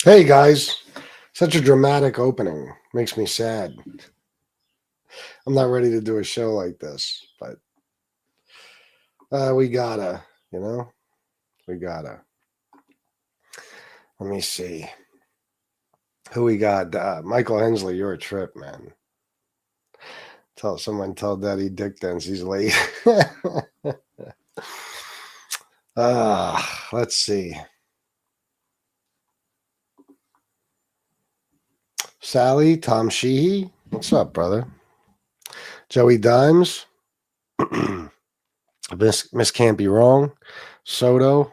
Hey guys, such a dramatic opening. Makes me sad. I'm not ready to do a show like this, but we gotta, you know, we gotta. Let me see who we got. Michael Hensley, you're a trip, man. Tell Daddy Dick Dens he's late. Let's see. Sally, Tom Sheehy, what's up, brother? Joey Dimes, Miss Can't Be Wrong, Soto,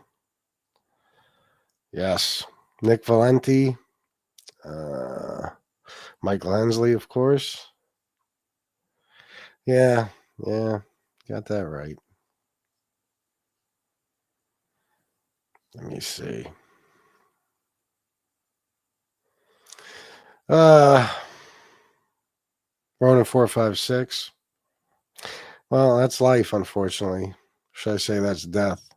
yes, Nick Valenti, uh, Michael Hensley, of course. Yeah, yeah, got that right. Let me see. Uh, Ronan 456. Well, that's life, unfortunately. Should I say that's death?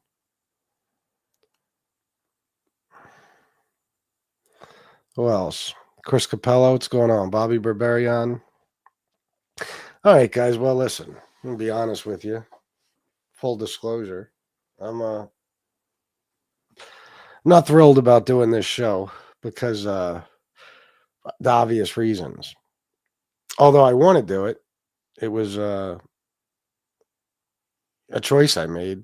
Who else? Chris Capello, what's going on? Bobby Berberian. All right, guys. Well, listen, I'm gonna be honest with you. Full disclosure, I'm not thrilled about doing this show because the obvious reasons. Although I want to do it, it was a choice I made.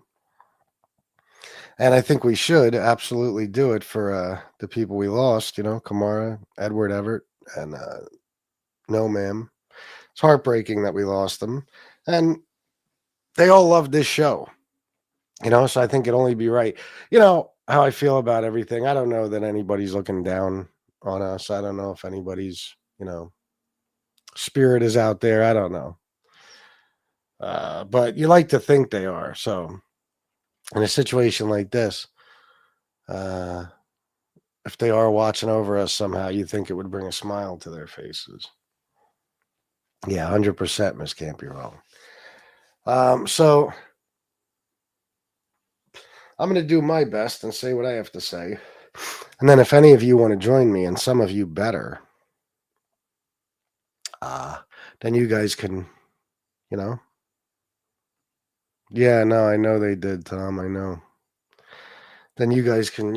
And I think we should absolutely do it for the people we lost, Kamara, Edward Everett, and No Ma'am. It's heartbreaking that we lost them. And they all loved this show, so I think it'd only be right. You know how I feel about everything. I don't know that anybody's looking down on us. I don't know if anybody's, spirit is out there. I don't know. But you like to think they are. So in a situation like this, uh, if they are watching over us somehow, you think it would bring a smile to their faces. Yeah, 100%, Miss Can't Be Wrong. So I'm going to do my best and say what I have to say. And then if any of you want to join me, and some of you better, then you guys can, you know. Yeah, no, I know they did, Tom. I know. Then you guys can,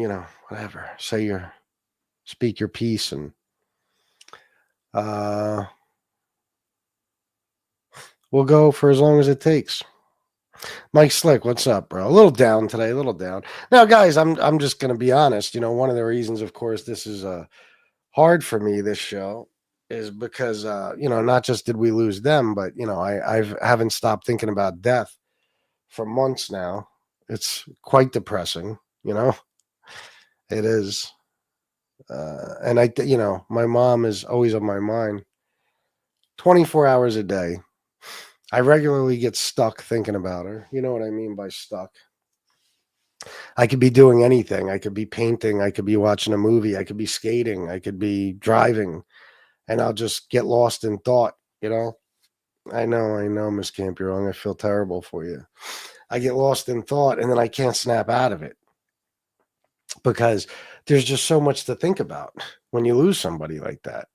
whatever, speak your piece, and uh, we'll go for as long as it takes. Mike Slick, what's up, bro? A little down today, a little down. Now, guys, I'm just gonna be honest. One of the reasons, of course, this is hard for me. This show is because not just did we lose them, but I haven't stopped thinking about death for months now. It's quite depressing. It is, and my mom is always on my mind, 24 hours a day. I regularly get stuck thinking about her. You know what I mean by stuck? I could be doing anything. I could be painting. I could be watching a movie. I could be skating. I could be driving, and I'll just get lost in thought. I know, Miss Camp, you're wrong. I feel terrible for you. I get lost in thought, and then I can't snap out of it because there's just so much to think about when you lose somebody like that.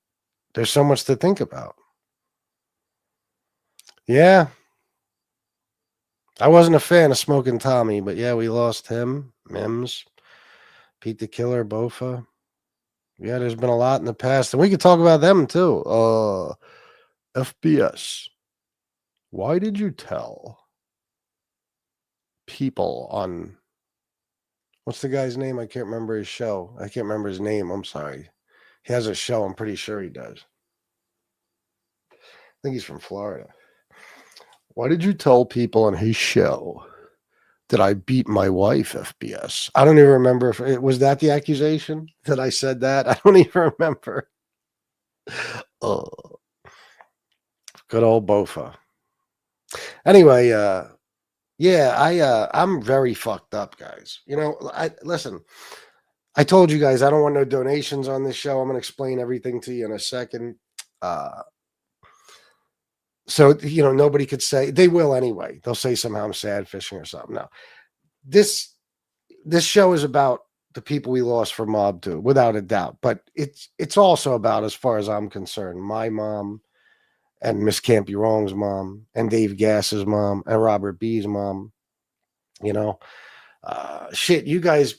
There's so much to think about. Yeah, I wasn't a fan of Smoking Tommy, but yeah, we lost him, Mims, Pete the Killer, Bofa. Yeah, there's been a lot in the past, and we could talk about them too. FBS. Why did you tell people on what's the guy's name? I can't remember his show. I can't remember his name. I'm sorry. He has a show. I'm pretty sure he does. I think he's from Florida. Why did you tell people on his show that I beat my wife, FBS? I don't even remember if it was that the accusation that I said that. I don't even remember. Oh, good old Bofa. Anyway, yeah, I'm very fucked up, guys. I listen. I told you guys I don't want no donations on this show. I'm going to explain everything to you in a second. Uh, so nobody could say they will anyway. They'll say somehow I'm sad fishing or something. No, this show is about the people we lost for Mob 2, without a doubt. But it's also about, as far as I'm concerned, my mom and Miss Can't Be Wrong's mom and Dave Gass's mom and Robert B's mom. You know, shit, you guys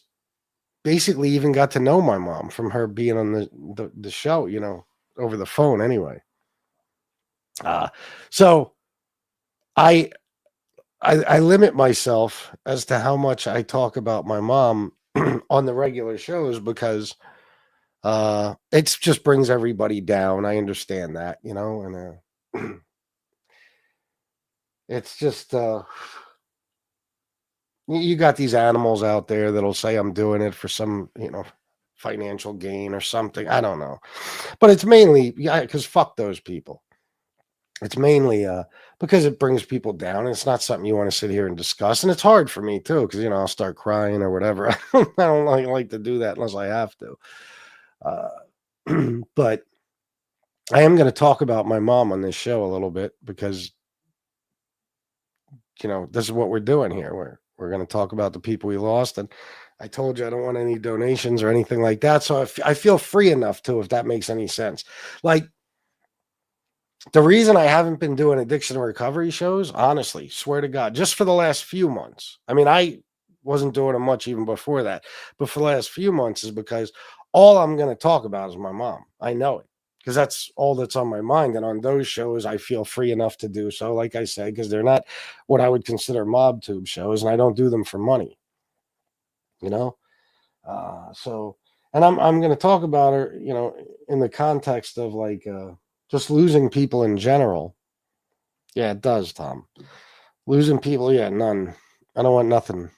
basically even got to know my mom from her being on the show, over the phone anyway. So I, I limit myself as to how much I talk about my mom on the regular shows because it just brings everybody down. I understand that, and it's just you got these animals out there that'll say I'm doing it for some, financial gain or something. I don't know. But it's mainly, yeah, because fuck those people. It's mainly because it brings people down. And it's not something you want to sit here and discuss. And it's hard for me too, because I'll start crying or whatever. I don't like to do that unless I have to. But I am going to talk about my mom on this show a little bit because this is what we're doing here. We're going to talk about the people we lost, and I told you I don't want any donations or anything like that. So I feel free enough to, if that makes any sense. Like, the reason I haven't been doing addiction recovery shows, honestly, swear to God, just for the last few months. I mean, I wasn't doing them much even before that, but for the last few months is because all I'm going to talk about is my mom. I know it because that's all that's on my mind. And on those shows, I feel free enough to do so, like I said, because they're not what I would consider mob tube shows, and I don't do them for money, you know? So, and I'm going to talk about her, in the context of like just losing people in general. Yeah, it does, Tom. Losing people, yeah, none. I don't want nothing.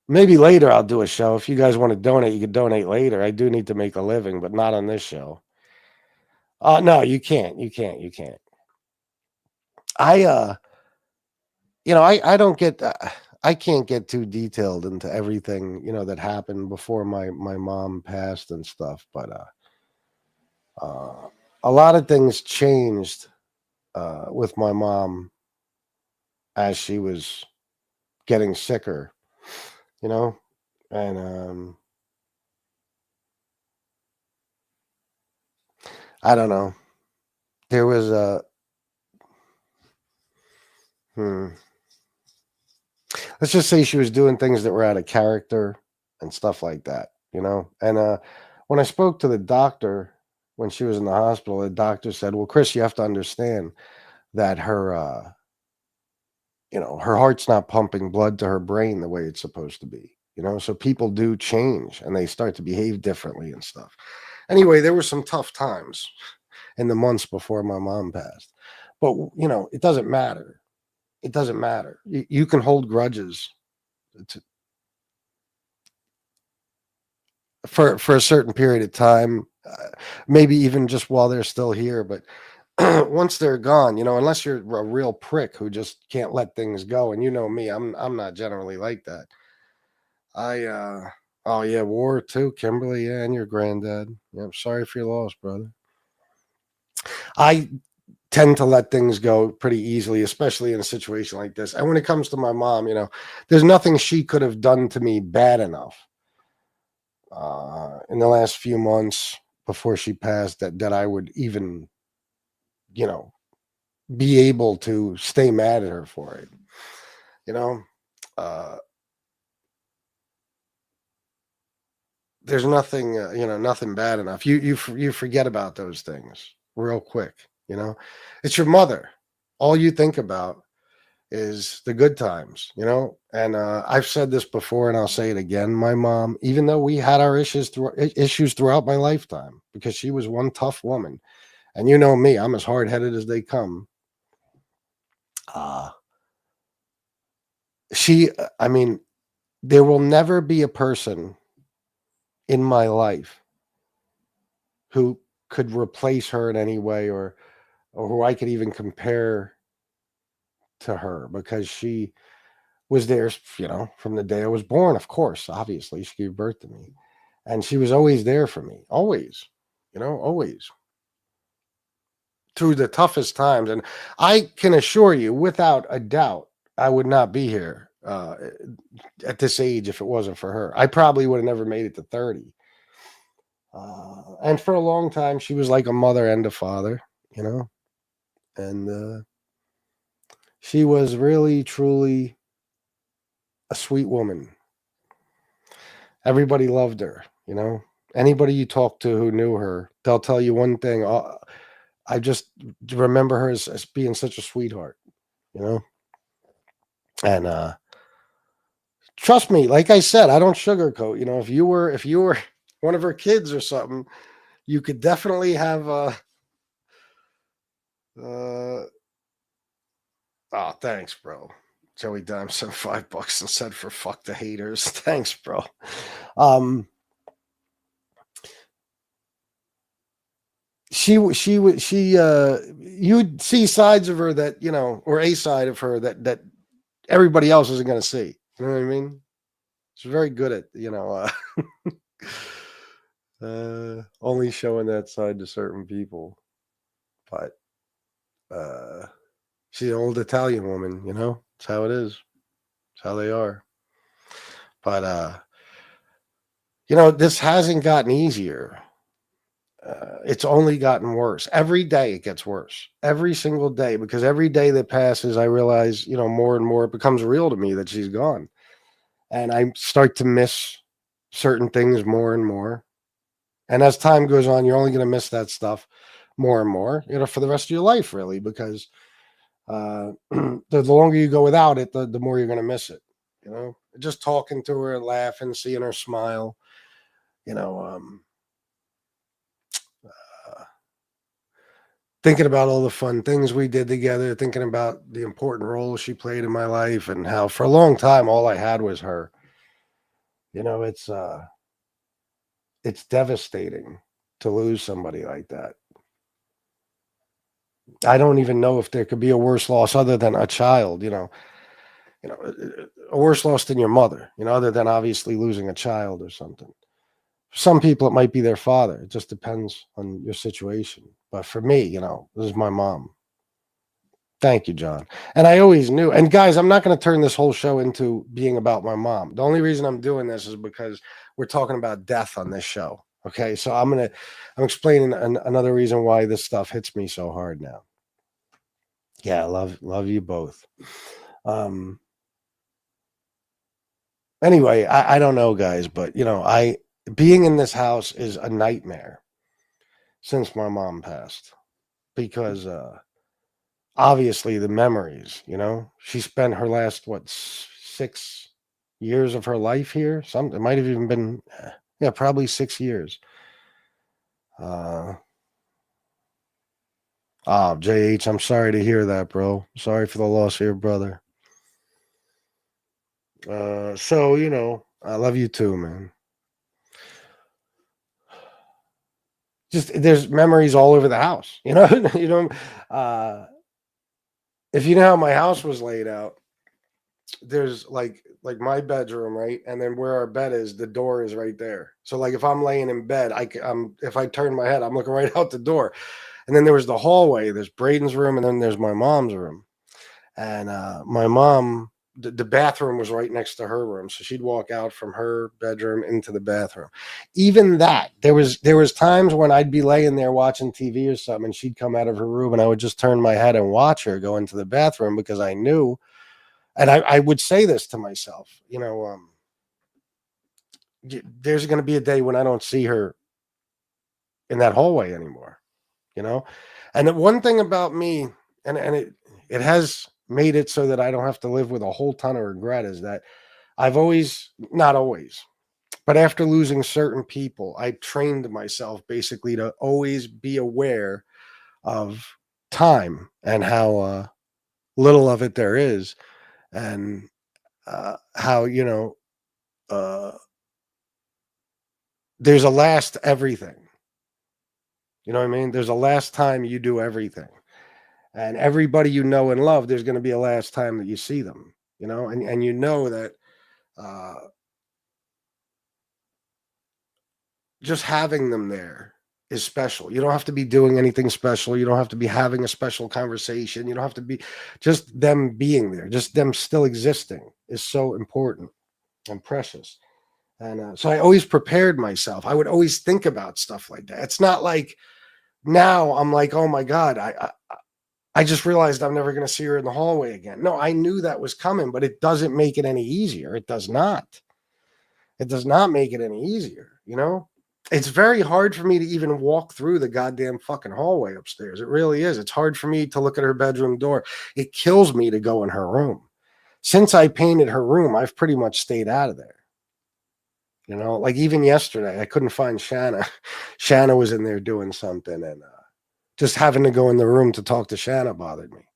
Maybe later I'll do a show. If you guys want to donate, you can donate later. I do need to make a living, but not on this show. No, you can't. You can't. You can't. I I don't get I can't get too detailed into everything, that happened before my mom passed and stuff, but a lot of things changed with my mom as she was getting sicker, you know, and I don't know. There was a hmm, let's just say she was doing things that were out of character and stuff like that, And when I spoke to the doctor when she was in the hospital, the doctor said, "Well, Chris, you have to understand that her heart's not pumping blood to her brain the way it's supposed to be, So people do change and they start to behave differently and stuff." Anyway, there were some tough times in the months before my mom passed, but it doesn't matter. It doesn't matter. You can hold grudges to, for a certain period of time, maybe even just while they're still here. But once they're gone, unless you're a real prick who just can't let things go, and me, I'm not generally like that. Oh yeah, war too, Kimberly, yeah, and your granddad. Yeah, I'm sorry for your loss, brother. I tend to let things go pretty easily, especially in a situation like this. And when it comes to my mom, there's nothing she could have done to me bad enough in the last few months before she passed that I would even, you know, be able to stay mad at her for it. You know, uh, there's nothing, nothing bad enough. You forget about those things real quick. It's your mother. All you think about is the good times. And I've said this before, and I'll say it again. My mom, even though we had our issues throughout my lifetime, because she was one tough woman, and you know me, I'm as hard headed as they come. Uh, I mean, there will never be a person in my life who could replace her in any way, or who I could even compare to her, because she was there, from the day I was born. Of course, obviously, she gave birth to me, and she was always there for me, always, always through the toughest times. And I can assure you, without a doubt, I would not be here uh, at this age if it wasn't for her. I probably would have never made it to 30. And for a long time, she was like a mother and a father, you know, and she was really, truly a sweet woman. Everybody loved her, you know. Anybody you talk to who knew her, they'll tell you one thing. I just remember her as being such a sweetheart, you know. And trust me, like I said, I don't sugarcoat. You know, if you were one of her kids or something, you could definitely have uh oh, thanks, bro. Joey Dime sent $5 and said for fuck the haters. Thanks, bro. Um she you'd see sides of her that, you know, or a side of her that everybody else isn't gonna see. You know what I mean? She's very good at, you know, only showing that side to certain people. But uh she's an old Italian woman, you know? It's how it is. It's how they are. But you know, this hasn't gotten easier. It's only gotten worse. Every day it gets worse. Every single day, because every day that passes, I realize, you know, more and more it becomes real to me that she's gone. And I start to miss certain things more and more. And as time goes on, you're only going to miss that stuff more and more, you know, for the rest of your life, really, because the longer you go without it, the more you're going to miss it. You know, just talking to her, laughing, seeing her smile, you know, uh, thinking about all the fun things we did together, thinking about the important role she played in my life, and how for a long time all I had was her. You know, it's devastating to lose somebody like that. I don't even know if there could be a worse loss other than a child, you know, a worse loss than your mother, you know, other than obviously losing a child or something. For some people, it might be their father. It just depends on your situation. But for me, you know, this is my mom. Thank you, John. And I always knew. And guys, I'm not going to turn this whole show into being about my mom. The only reason I'm doing this is because we're talking about death on this show. Okay, so I'm explaining another reason why this stuff hits me so hard now. Yeah, love you both. Um, anyway, I don't know, guys, but you know, I being in this house is a nightmare since my mom passed because obviously the memories, you know, she spent her last 6 years of her life here. Some it might have even been yeah, probably 6 years. Uh JH, I'm sorry to hear that, bro. Sorry for the loss of your brother. So you know, I love you too, man. Just there's memories all over the house, you know. You know, uh, if you know how my house was laid out, there's like my bedroom, right, and then where our bed is, the door is right there. So like if I'm laying in bed, if I turn my head, I'm looking right out the door, and then there was the hallway. There's Braden's room, and then there's my mom's room. And my mom, the bathroom was right next to her room, so she'd walk out from her bedroom into the bathroom. Even that, there was times when I'd be laying there watching TV or something, and she'd come out of her room, and I would just turn my head and watch her go into the bathroom because I knew, and I would say this to myself, you know, there's going to be a day when I don't see her in that hallway anymore, you know. And the one thing about me, and it has made it so that I don't have to live with a whole ton of regret, is that I've always, not always, but after losing certain people, I trained myself basically to always be aware of time and how little of it there is, and how, you know, uh, there's a last everything. You know what I mean? There's a last time you do everything. And everybody you know and love, there's going to be a last time that you see them, you know, and you know that uh, just having them there is special. You don't have to be doing anything special. You don't have to be having a special conversation. You don't have to be just them being there, just them still existing. is so important and precious. And so I always prepared myself. I would always think about stuff like that. It's not like now I'm like, oh my God, I just realized I'm never going to see her in the hallway again. No, I knew that was coming, but it doesn't make it any easier. It does not. It does not make it any easier, you know? It's very hard for me to even walk through the goddamn fucking hallway upstairs. It really is. It's hard for me to look at her bedroom door. It kills me to go in her room. Since I painted her room, I've pretty much stayed out of there. You know, like even yesterday, I couldn't find Shanna. Shanna was in there doing something, and just having to go in the room to talk to Shanna bothered me.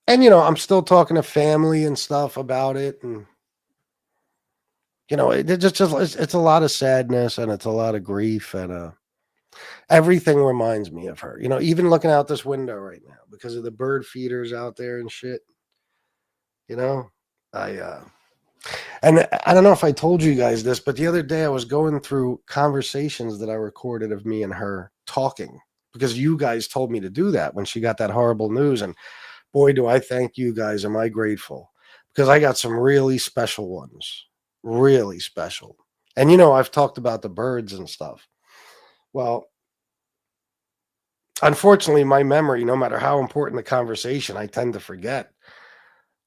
And I'm still talking to family and stuff about it, and it's a lot of sadness and it's a lot of grief, and everything reminds me of her. Even looking out this window right now because of the bird feeders out there and shit. You know, I and I don't know if I told you guys this, but the other day I was going through conversations that I recorded of me and her talking because you guys told me to do that when she got that horrible news. And boy, do I thank you guys. Am I grateful? Because I got some really special ones, really special. And I've talked about the birds and stuff. Well, unfortunately, my memory, no matter how important the conversation, I tend to forget.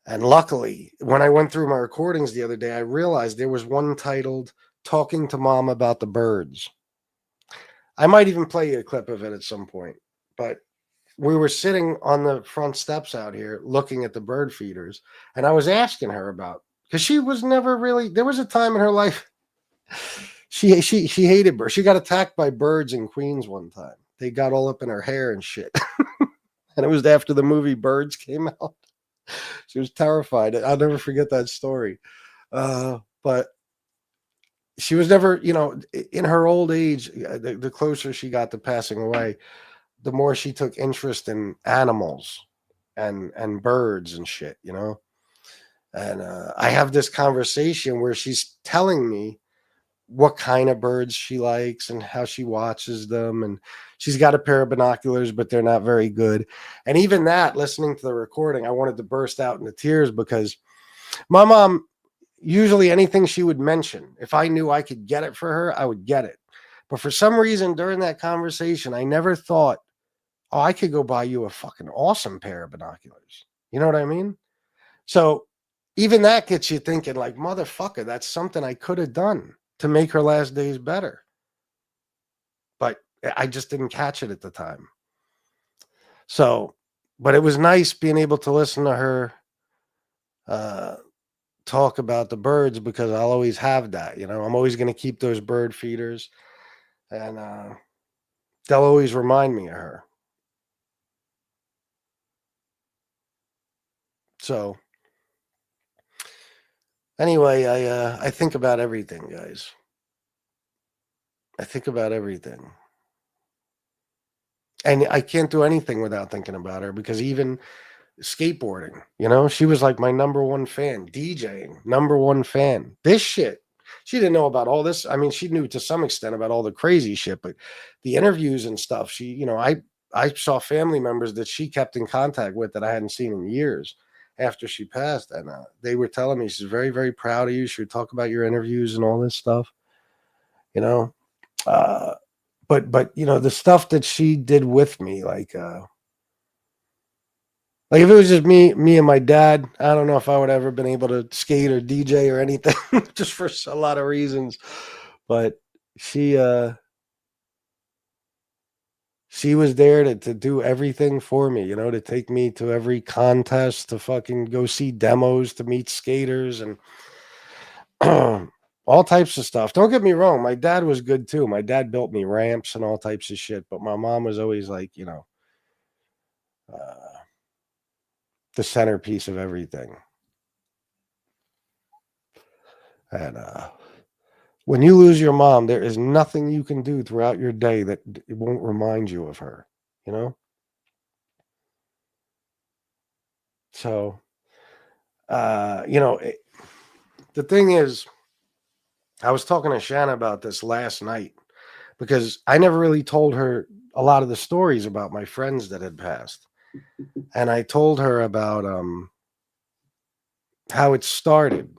And luckily, when I went through my recordings the other day, I realized there was one titled Talking to Mom About the Birds. I might even play you a clip of it at some point. But we were sitting on the front steps out here looking at the bird feeders. And I was asking her about, because she was never really, there was a time in her life she hated birds. She got attacked by birds in Queens one time. They got all up in her hair and shit. And it was after the movie Birds came out. She was terrified. I'll never forget that story. But she was never, in her old age, the closer she got to passing away, the more she took interest in animals and birds and shit, And I have this conversation where she's telling me what kind of birds she likes and how she watches them. And she's got a pair of binoculars, but they're not very good. And even that, listening to the recording, I wanted to burst out into tears because my mom, usually anything she would mention, if I knew I could get it for her, I would get it. But for some reason during that conversation, I never thought, oh, I could go buy you a fucking awesome pair of binoculars. You know what I mean? So even that gets you thinking like, motherfucker, that's something I could have done to make her last days better. But I just didn't catch it at the time. So, but it was nice being able to listen to her talk about the birds because I'll always have that. I'm always going to keep those bird feeders, and they'll always remind me of her. So anyway, I think about everything, guys. I think about everything. And I can't do anything without thinking about her because even skateboarding, she was like my number one fan. DJing, number one fan. This shit, she didn't know about all this. I mean, she knew to some extent about all the crazy shit, but the interviews and stuff, she, I saw family members that she kept in contact with that I hadn't seen in years after she passed. And they were telling me she's very, very proud of you. She would talk about your interviews and all this stuff, but the stuff that she did with me, like if it was just me and my dad, I don't know if I would ever been able to skate or DJ or anything, just for a lot of reasons. But she was there to do everything for me, to take me to every contest, to fucking go see demos, to meet skaters and all types of stuff. Don't get me wrong, my dad was good too. My dad built me ramps and all types of shit, but my mom was always like, the centerpiece of everything. And when you lose your mom, there is nothing you can do throughout your day that it won't remind you of her, So, the thing is, I was talking to Shanna about this last night because I never really told her a lot of the stories about my friends that had passed. and I told her about how it started,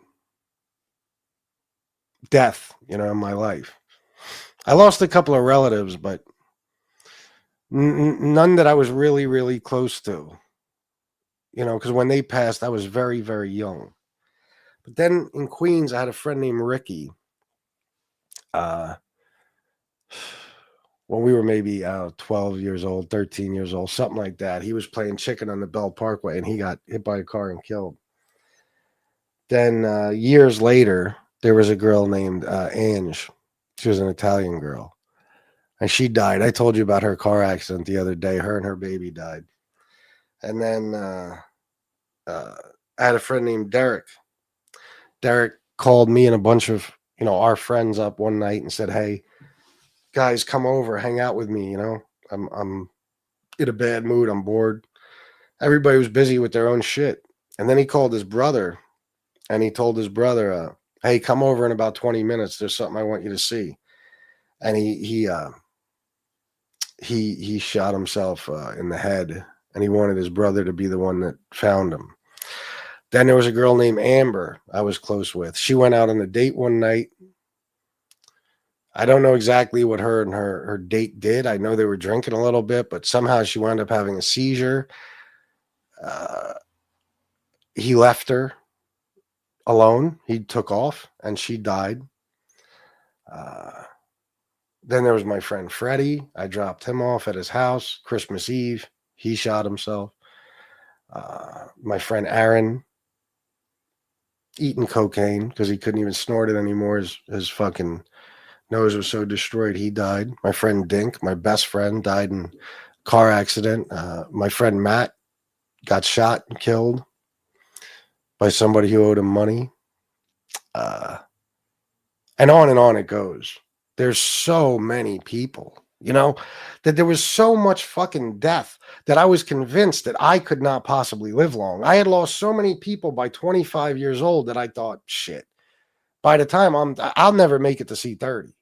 death, in my life. I lost a couple of relatives, but none that I was really, really close to. Because when they passed, I was very, very young. But then in Queens, I had a friend named Ricky. Uh, when we were maybe 12 years old, 13 years old, something like that. He was playing chicken on the Bell Parkway and he got hit by a car and killed. Then years later, there was a girl named Ange. She was an Italian girl and she died. I told you about her car accident the other day. Her and her baby died. And then I had a friend named Derek. Derek called me and a bunch of our friends up one night and said, "Hey, guys, come over, hang out with me. I'm in a bad mood. I'm bored." Everybody was busy with their own shit. And then he called his brother and he told his brother, "Hey, come over in about 20 minutes. There's something I want you to see." And he shot himself in the head, and he wanted his brother to be the one that found him. Then there was a girl named Amber I was close with. She went out on a date one night. I don't know exactly what her and her date did. I know they were drinking a little bit, but somehow she wound up having a seizure. Uh, he left her alone. He took off, and she died. Uh, then there was my friend Freddie. I dropped him off at his house Christmas Eve. He shot himself. My friend Aaron, eating cocaine because he couldn't even snort it anymore. His fucking nose was so destroyed, he died. My friend Dink, my best friend, died in a car accident. My friend Matt got shot and killed by somebody who owed him money. And on it goes. There's so many people, that there was so much fucking death that I was convinced that I could not possibly live long. I had lost so many people by 25 years old that I thought, shit, by the time I'll never make it to see 30,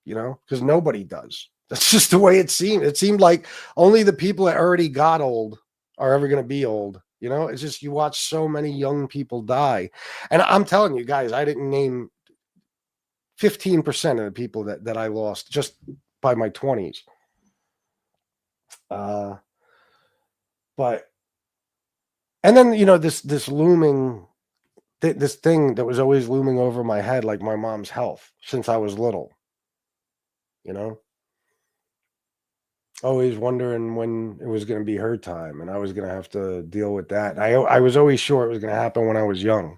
because nobody does. That's just the way it seemed. It seemed like only the people that already got old are ever going to be old. It's just you watch so many young people die. And I'm telling you guys, I didn't name 15% of the people that I lost just by my 20s. But and then this looming this thing that was always looming over my head, like my mom's health since I was little. Always wondering when it was going to be her time and I was going to have to deal with that. And I was always sure it was going to happen when I was young.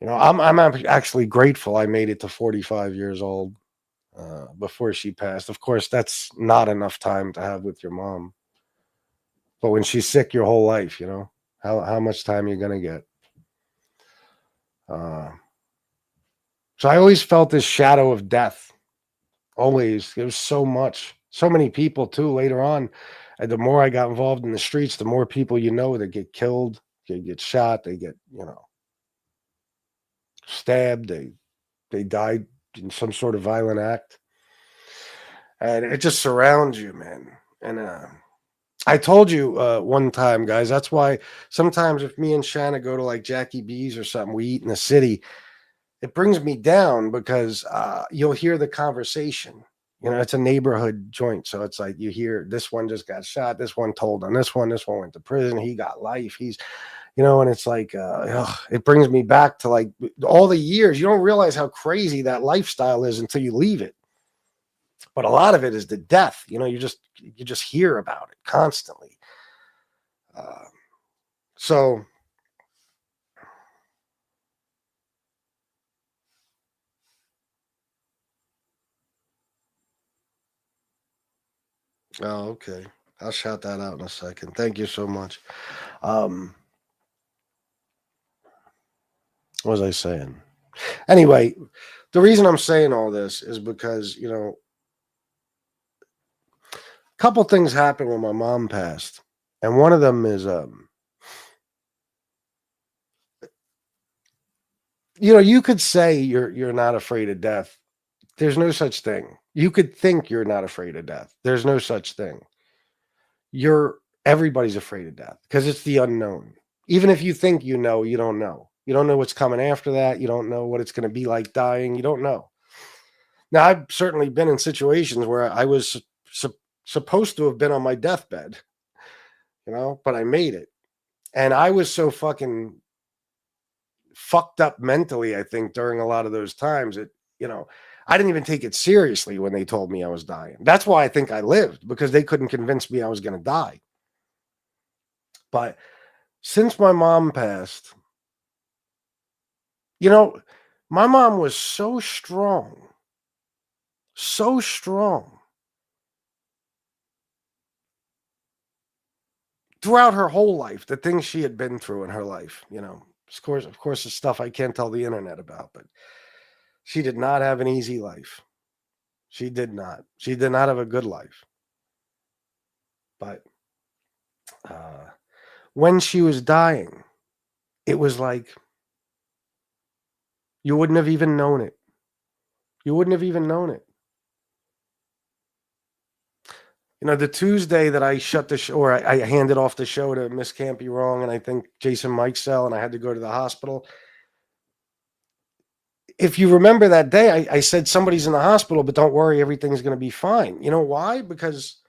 I'm actually grateful I made it to 45 years old before she passed. Of course, that's not enough time to have with your mom. But when she's sick your whole life, how much time you're going to get. So I always felt this shadow of death. Always. There was so many people too later on. And the more I got involved in the streets, the more people that get killed, they get shot, they get, stabbed, they died in some sort of violent act. And it just surrounds you, man. And I told you one time, guys, that's why sometimes if me and Shanna go to like Jackie B's or something, we eat in the city, it brings me down because you'll hear the conversation. It's a neighborhood joint. So it's like you hear this one just got shot. This one told on this one went to prison. He got life. He's, and it's like, it brings me back to like all the years. You don't realize how crazy that lifestyle is until you leave it. But a lot of it is the death. You just hear about it constantly. So oh, okay. I'll shout that out in a second. Thank you so much. What was I saying? Anyway, the reason I'm saying all this is because, a couple things happened when my mom passed. And one of them is you could say you're not afraid of death. There's no such thing. You could think you're not afraid of death. There's no such thing. You're Everybody's afraid of death because it's the unknown. Even if you think you know, you don't know. You don't know what's coming after that. You don't know what it's going to be like dying. You don't know. Now, I've certainly been in situations where I was supposed to have been on my deathbed, but I made it. And I was so fucking fucked up mentally, I think, during a lot of those times that, I didn't even take it seriously when they told me I was dying. That's why I think I lived, because they couldn't convince me I was going to die. But since my mom passed, my mom was so strong throughout her whole life, the things she had been through in her life, of course, the stuff I can't tell the internet about, but she did not have an easy life. She did not. She did not have a good life. But when she was dying, it was like you wouldn't have even known it. You wouldn't have even known it. The Tuesday that I shut the show, or I handed off the show to Miss Can't Be Wrong, and I think Jason Mikesell, and I had to go to the hospital. If you remember that day, I said somebody's in the hospital, but don't worry, everything's going to be fine. You know why? Because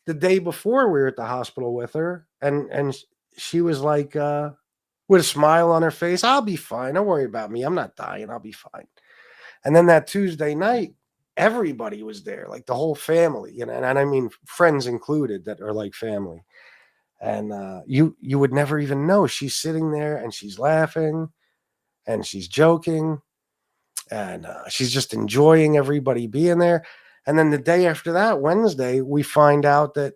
the day before we were at the hospital with her, and she was like, with a smile on her face, I'll be fine. Don't worry about me. I'm not dying. I'll be fine. And then that Tuesday night, everybody was there, like the whole family, and I mean friends included that are like family. And you would never even know. She's sitting there and she's laughing and she's joking and she's just enjoying everybody being there. And then the day after that, Wednesday, we find out that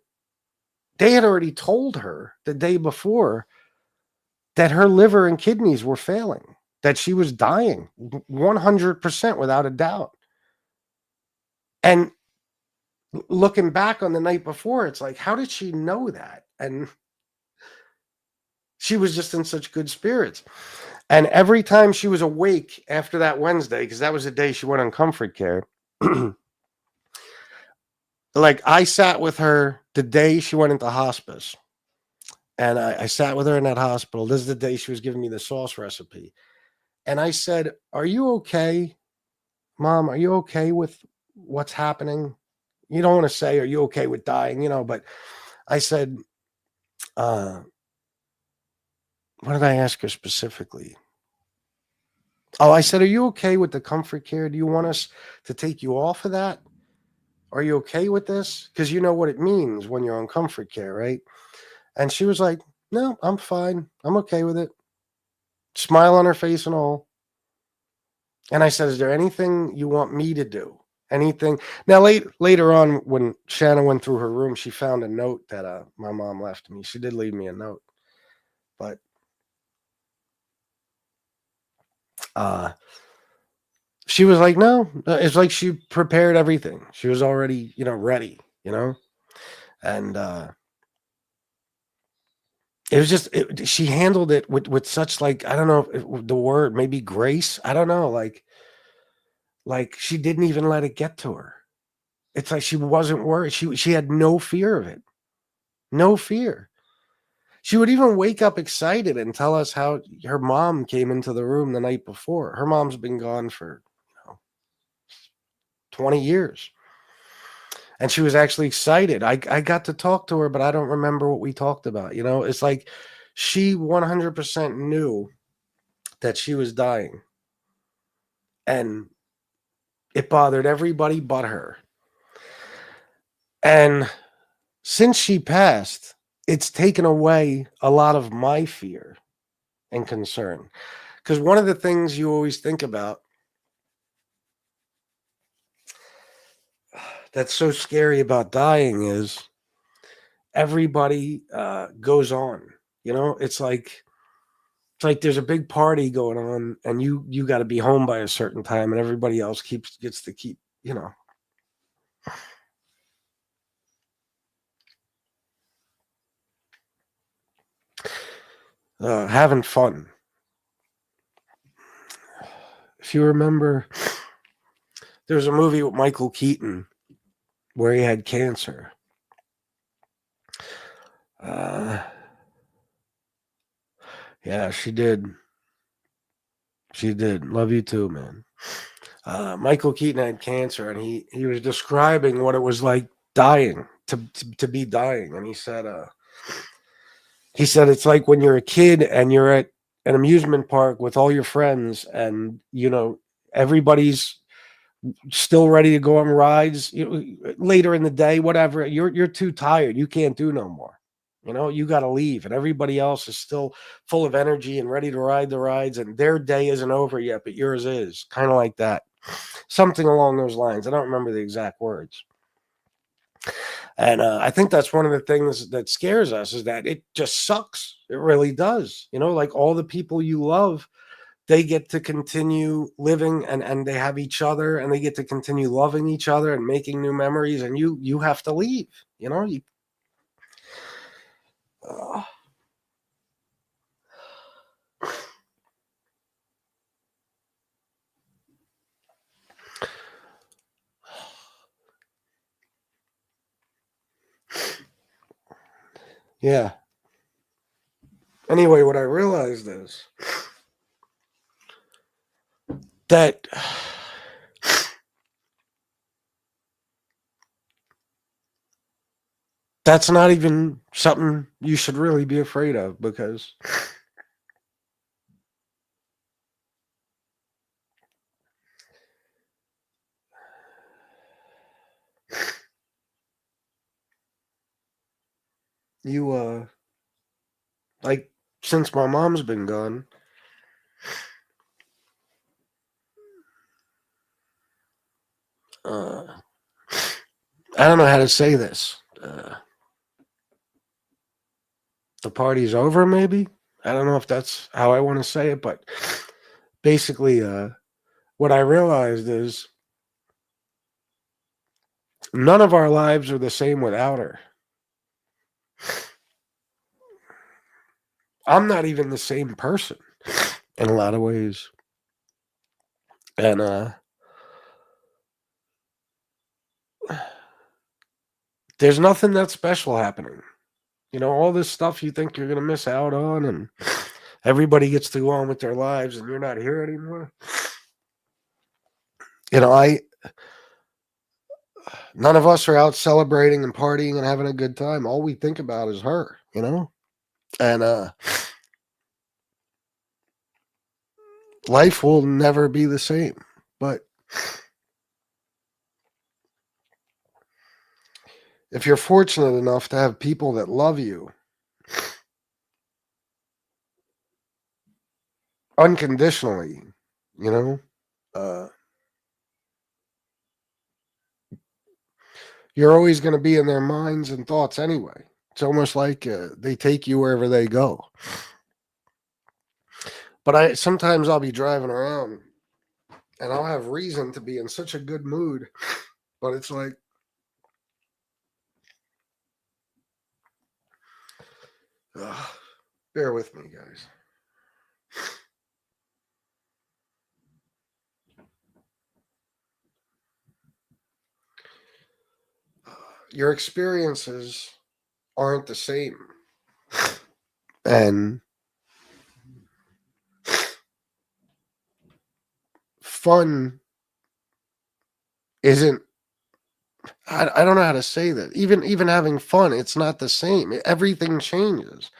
they had already told her the day before that her liver and kidneys were failing, that she was dying 100% without a doubt. And looking back on the night before, it's like, how did she know that? And she was just in such good spirits. And every time she was awake after that Wednesday, because that was the day she went on comfort care, like I sat with her the day she went into hospice. And I sat with her in that hospital. This is the day she was giving me the sauce recipe. And I said, are you okay, Mom? Are you okay with what's happening? You don't want to say, are you okay with dying? But I said, what did I ask her specifically? Oh, I said, are you okay with the comfort care? Do you want us to take you off of that? Are you okay with this? Because you know what it means when you're on comfort care, right? And she was like, no, I'm fine. I'm okay with it. Smile on her face and all. And I said, is there anything you want me to do? Anything? Now, later on, when Shanna went through her room, she found a note that my mom left me. She did leave me a note. But she was like, no, it's like she prepared everything. She was already, ready, and it was just, she handled it with such, like, I don't know if the word, maybe grace. I don't know. Like she didn't even let it get to her. It's like she wasn't worried. She had no fear of it. No fear. She would even wake up excited and tell us how her mom came into the room the night before. Her mom's been gone for 20 years. And she was actually excited. I got to talk to her, but I don't remember what we talked about. It's like she 100% knew that she was dying. And it bothered everybody but her. And since she passed, it's taken away a lot of my fear and concern. Because one of the things you always think about that's so scary about dying is everybody goes on. It's like there's a big party going on, and you got to be home by a certain time, and everybody else gets to keep, having fun. If you remember, there was a movie with Michael Keaton where he had cancer. Uh, yeah, she did. She did. Love you too, man. Michael Keaton had cancer, and he was describing what it was like dying to be dying, and he said it's like when you're a kid and you're at an amusement park with all your friends, and everybody's still ready to go on rides. Later in the day, whatever, you're too tired, you can't do no more. You got to leave, and everybody else is still full of energy and ready to ride the rides, and their day isn't over yet, but yours is. Kind of like that, something along those lines. I don't remember the exact words. And I think that's one of the things that scares us, is that it just sucks. It really does. Like all the people you love, they get to continue living, and they have each other, and they get to continue loving each other and making new memories, and you have to leave. Uh, yeah. Anyway, what I realized is that that's not even something you should really be afraid of, because you like, since my mom's been gone, uh I don't know how to say this. The party's over, maybe. I don't know if that's how I want to say it, but basically, what I realized is none of our lives are the same without her. I'm not even the same person in a lot of ways. And there's nothing that special happening. All this stuff you think you're going to miss out on, and everybody gets to go on with their lives, and you're not here anymore. I None of us are out celebrating and partying and having a good time. All we think about is her. And life will never be the same. But if you're fortunate enough to have people that love you unconditionally, you know, uh, you're always going to be in their minds and thoughts anyway. It's almost like they take you wherever they go. But sometimes I'll be driving around and I'll have reason to be in such a good mood, but it's like, bear with me, guys. Your experiences aren't the same. And fun isn't, I don't know how to say that. Even having fun, it's not the same. Everything changes.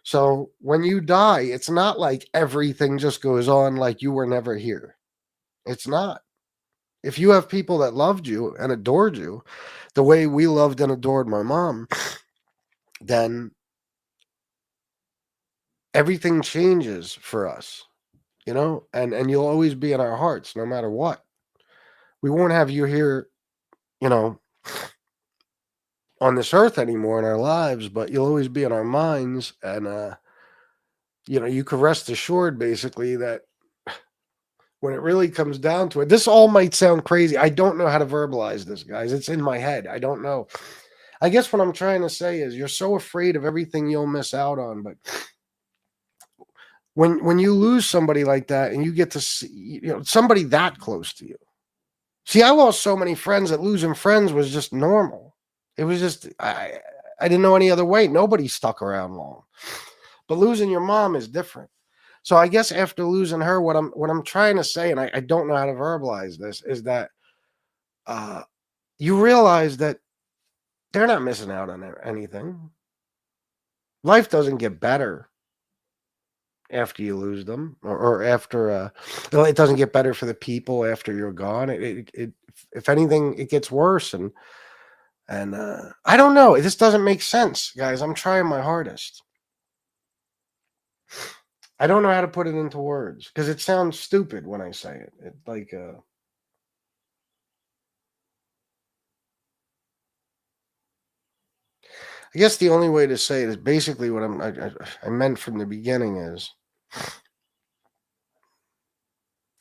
So when you die, it's not like everything just goes on like you were never here. It's not. If you have people that loved you and adored you the way we loved and adored my mom, then everything changes for us, and you'll always be in our hearts no matter what. We won't have you here, you know, on this earth anymore in our lives, but you'll always be in our minds. And you can rest assured basically that when it really comes down to it, this all might sound crazy. I don't know how to verbalize this, guys. It's in my head. I don't know. I guess what I'm trying to say is you're so afraid of everything you'll miss out on, but when you lose somebody like that and you get to see, somebody that close to you. See, I lost so many friends that losing friends was just normal. It was just I didn't know any other way. Nobody stuck around long. But losing your mom is different. So I guess after losing her, what I'm trying to say, and I don't know how to verbalize this, is that uh, you realize that they're not missing out on anything. Life doesn't get better after you lose them, or after it doesn't get better for the people after you're gone. It if anything, it gets worse. And I don't know. This doesn't make sense, guys. I'm trying my hardest. I don't know how to put it into words because it sounds stupid when I say it. It like I guess the only way to say it is basically what I meant from the beginning is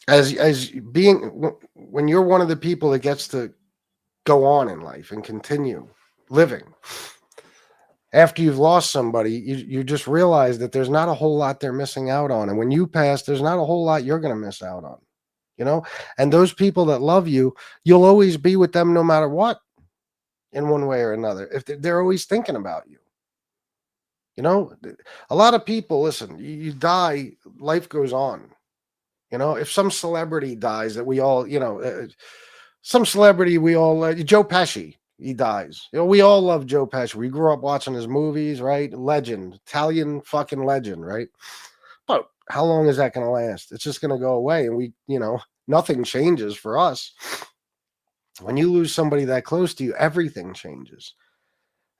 as being when you're one of the people that gets to go on in life and continue living after you've lost somebody, you just realize that there's not a whole lot they're missing out on, and when you pass, there's not a whole lot you're going to miss out on. You know, and those people that love you, you'll always be with them no matter what, in one way or another. If they're always thinking about you. You know, a lot of people, listen, you die, life goes on. You know, if some celebrity dies that we all, some celebrity we all, Joe Pesci, he dies. You know, we all love Joe Pesci. We grew up watching his movies, right? Legend, Italian fucking legend, right? But how long is that going to last? It's just going to go away. And nothing changes for us. When you lose somebody that close to you, everything changes.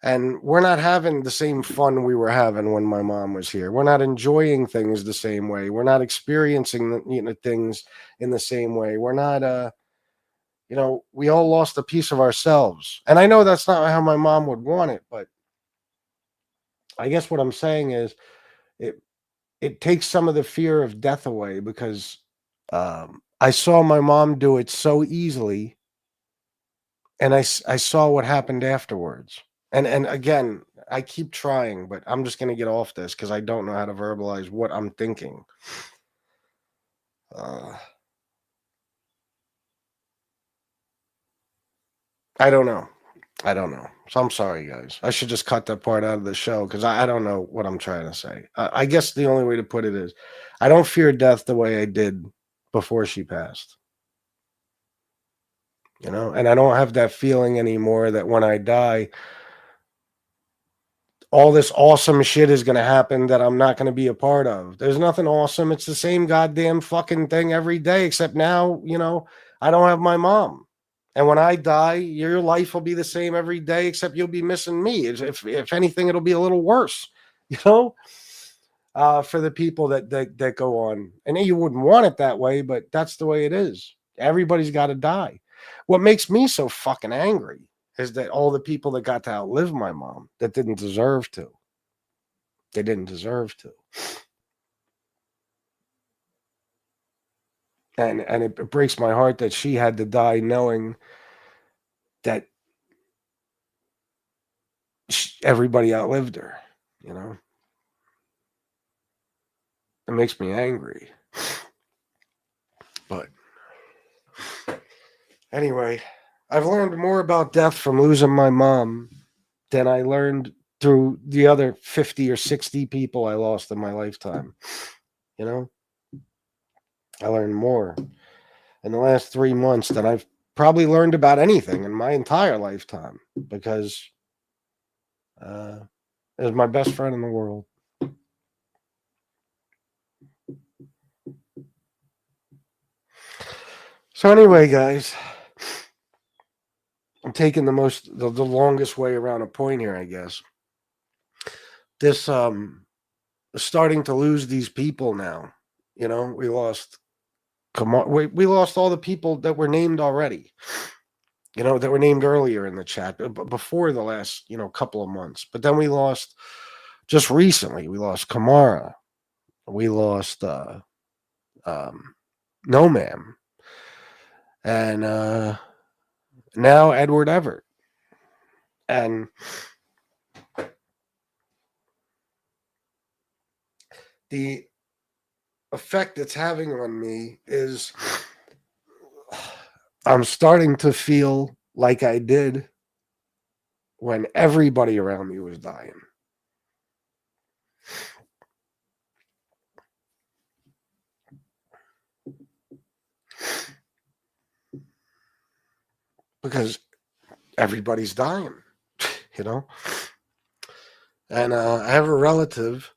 And we're not having the same fun we were having when my mom was here. We're not enjoying things the same way. We're not experiencing things in the same way. We're not we all lost a piece of ourselves. And I know that's not how my mom would want it, but I guess what I'm saying is it takes some of the fear of death away because I saw my mom do it so easily, and I saw what happened afterwards. And again, I keep trying, but I'm just gonna get off this because I don't know how to verbalize what I'm thinking. Uh, I don't know. I don't know. So I'm sorry, guys. I should just cut that part out of the show because I don't know what I'm trying to say. I guess the only way to put it is I don't fear death the way I did before she passed. And I don't have that feeling anymore that when I die, all this awesome shit is going to happen that I'm not going to be a part of. There's nothing awesome. It's the same goddamn fucking thing every day, except now, I don't have my mom. And when I die, your life will be the same every day, except you'll be missing me. If anything, it'll be a little worse, you know, for the people that go on. And you wouldn't want it that way, but that's the way it is. Everybody's got to die. What makes me so fucking angry is that all the people that got to outlive my mom that didn't deserve to. They didn't deserve to. And it breaks my heart that she had to die knowing that everybody outlived her, you know? It makes me angry. But anyway, I've learned more about death from losing my mom than I learned through the other 50 or 60 people I lost in my lifetime. You know? I learned more in the last 3 months than I've probably learned about anything in my entire lifetime because it was my best friend in the world. So anyway, guys, I'm taking the longest way around a point here, I guess. This starting to lose these people now. We lost we lost all the people that were named already. That were named earlier in the chat, before the last, couple of months. But then we lost just recently. We lost Kamara. We lost No Ma'am, and now Edward Everett. And the effect it's having on me is I'm starting to feel like I did when everybody around me was dying. Because everybody's dying, you know? And I have a relative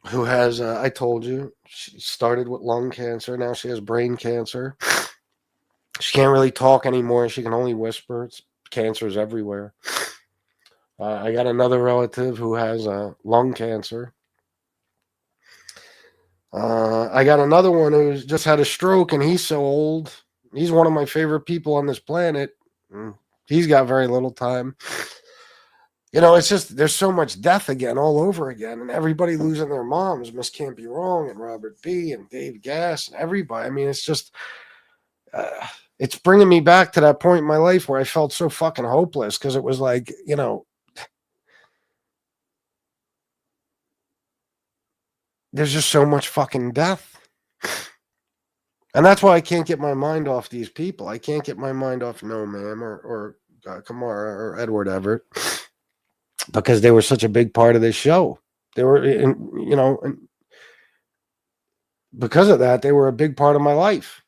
who has, I told you, she started with lung cancer. Now she has brain cancer. She can't really talk anymore. She can only whisper. Cancer's everywhere. I got another relative who has lung cancer. I got another one who's just had a stroke, and he's so old. He's one of my favorite people on this planet. He's got very little time. It's just there's so much death again, all over again, and everybody losing their moms. Miss Can't Be Wrong, and Robert B. and Dave Gass, and everybody. I mean, it's just it's bringing me back to that point in my life where I felt so fucking hopeless because it was like, there's just so much fucking death. And that's why I can't get my mind off these people. I can't get my mind off No Ma'am or Kamara or Edward Everett because they were such a big part of this show. They were, and because of that, they were a big part of my life.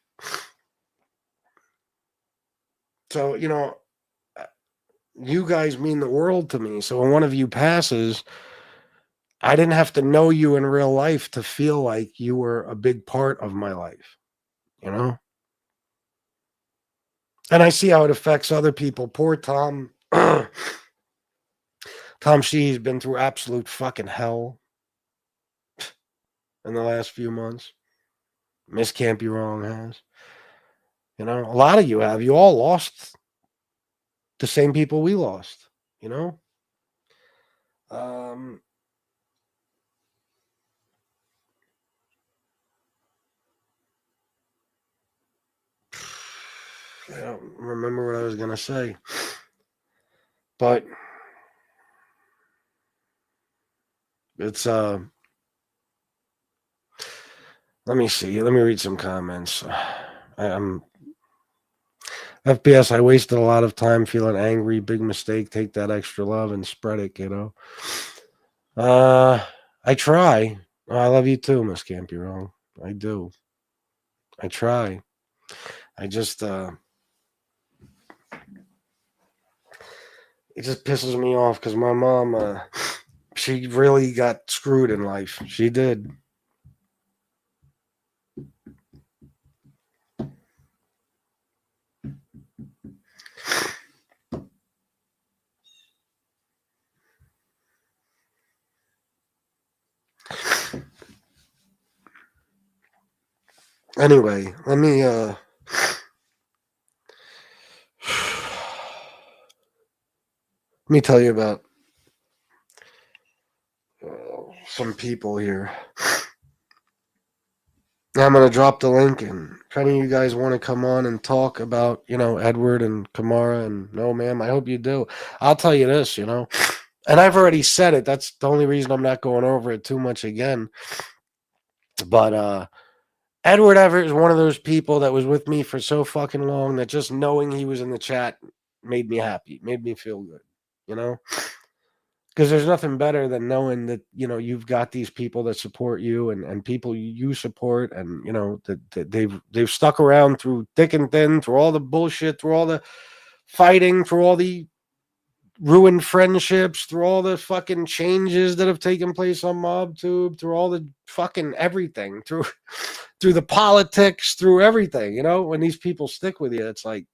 So, you guys mean the world to me. So when one of you passes, I didn't have to know you in real life to feel like you were a big part of my life, And I see how it affects other people. Poor Tom. Tom Shee's been through absolute fucking hell in the last few months. Miss Can't Be Wrong has. A lot of you have. You all lost the same people we lost, I don't remember what I was going to say. But it's, let me see. Let me read some comments. FPS, I wasted a lot of time feeling angry. Big mistake. Take that extra love and spread it, I try. I love you too, Miss Can't Be Wrong. I do. I try. I just, it just pisses me off because my mom, she really got screwed in life. She did. Anyway, let me tell you about some people here. I'm going to drop the link, and if any of you guys want to come on and talk about, Edward and Kamara and No Ma'am, I hope you do. I'll tell you this, and I've already said it. That's the only reason I'm not going over it too much again. But Edward Everett is one of those people that was with me for so fucking long that just knowing he was in the chat made me happy, made me feel good, Because there's nothing better than knowing that, you've got these people that support you and people you support, and, that they've stuck around through thick and thin, through all the bullshit, through all the fighting, through all the ruined friendships, through all the fucking changes that have taken place on MobTube, through all the fucking everything, through the politics, through everything, when these people stick with you, it's like,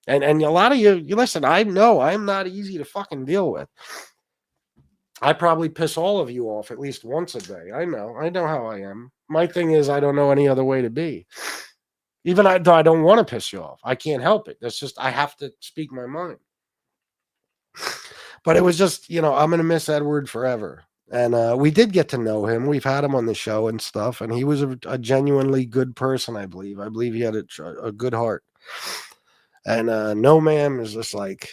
and a lot of you listen, I know I'm not easy to fucking deal with. I probably piss all of you off at least once a day. I know how I am. My thing is, I don't know any other way to be. Even though I don't want to piss you off, I can't help it. That's just, I have to speak my mind. But it was just, I'm going to miss Edward forever. And we did get to know him. We've had him on the show and stuff. And he was a genuinely good person, I believe. I believe he had a good heart. And No Ma'am is just like,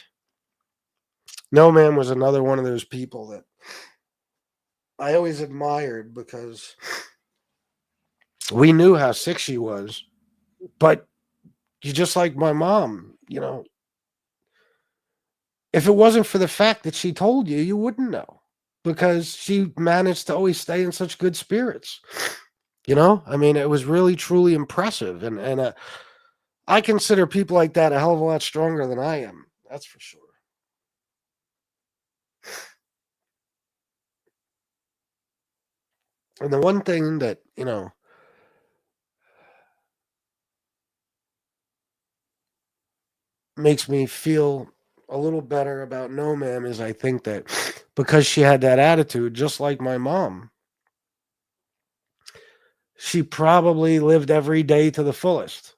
No Ma'am was another one of those people that I always admired because we knew how sick she was. But you just like my mom, If it wasn't for the fact that she told you, you wouldn't know because she managed to always stay in such good spirits. I mean, it was really truly impressive, and I consider people like that a hell of a lot stronger than I am. That's for sure. And the one thing that makes me feel a little better about No Ma'am is I think that because she had that attitude, just like my mom, she probably lived every day to the fullest.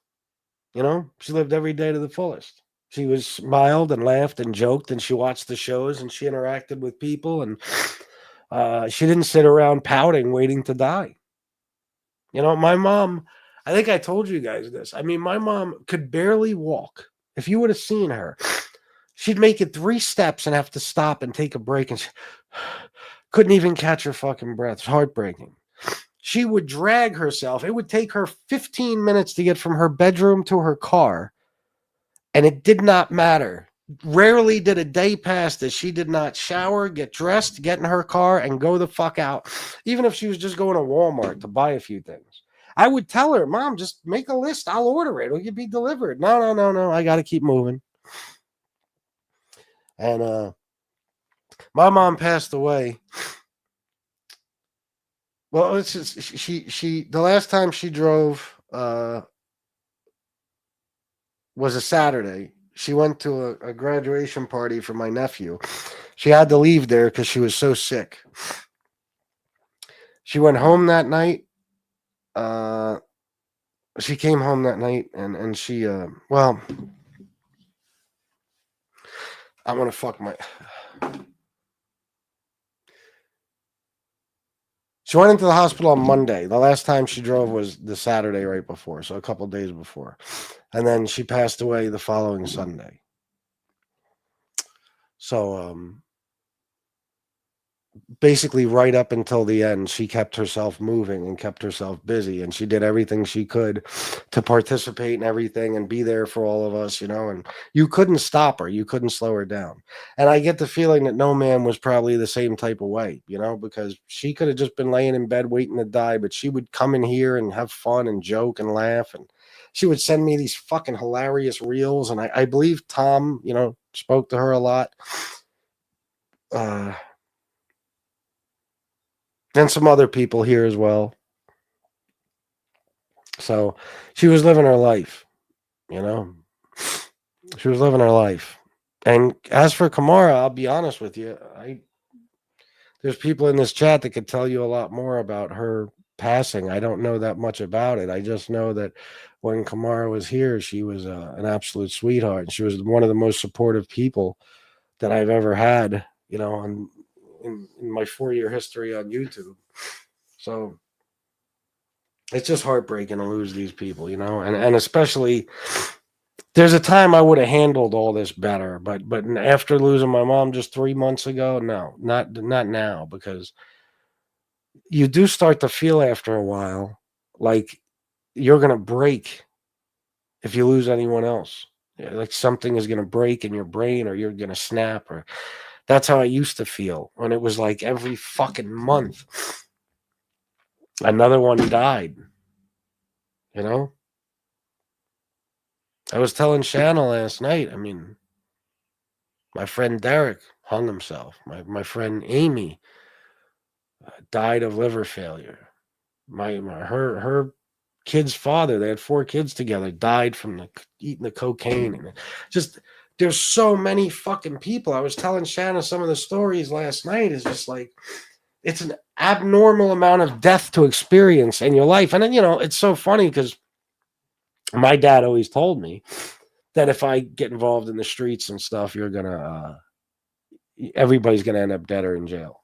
She lived every day to the fullest. She was smiled and laughed and joked, and she watched the shows and she interacted with people, and she didn't sit around pouting, waiting to die. My mom, I think I told you guys this. I mean, my mom could barely walk. If you would have seen her, she'd make it 3 steps and have to stop and take a break, and she couldn't even catch her fucking breath. It's heartbreaking. She would drag herself. It would take her 15 minutes to get from her bedroom to her car, and it did not matter. Rarely did a day pass that she did not shower, get dressed, get in her car, and go the fuck out, even if she was just going to Walmart to buy a few things. I would tell her, Mom, just make a list. I'll order it. It'll be delivered. No, no, no, no. I got to keep moving. And my mom passed away. Well, it's just, she the last time she drove was a Saturday. She went to a graduation party for my nephew. She had to leave there because she was so sick. She went home that night. She came home that night, and she well, I'm gonna fuck my. She went into the hospital on Monday. The last time she drove was the Saturday right before, so a couple days before. And then she passed away the following Sunday. So basically right up until the end, she kept herself moving and kept herself busy, and she did everything she could to participate in everything and be there for all of us, and you couldn't stop her. You couldn't slow her down. And I get the feeling that No Ma'am was probably the same type of way, because she could have just been laying in bed waiting to die, but she would come in here and have fun and joke and laugh, and she would send me these fucking hilarious reels, and I believe Tom, spoke to her a lot. And some other people here as well. So she was living her life, She was living her life. And as for Kamara, I'll be honest with you, there's people in this chat that could tell you a lot more about her passing. I don't know that much about it. I just know that when Kamara was here, she was an absolute sweetheart, and she was one of the most supportive people that I've ever had, in my 4-year history on YouTube. So it's just heartbreaking to lose these people, and especially there's a time I would have handled all this better, but after losing my mom just 3 months ago, no, not now, because you do start to feel after a while like you're going to break if you lose anyone else. Like something is going to break in your brain, or you're going to snap, or that's how I used to feel when it was like every fucking month another one died. I was telling Shanna last night, I mean, my friend Derek hung himself. My friend Amy died of liver failure. Her kid's father, they had 4 kids together, died from eating the cocaine. And just, there's so many fucking people. I was telling Shanna some of the stories last night. Is just like, it's an abnormal amount of death to experience in your life. And then, it's so funny because my dad always told me that if I get involved in the streets and stuff, everybody's gonna end up dead or in jail.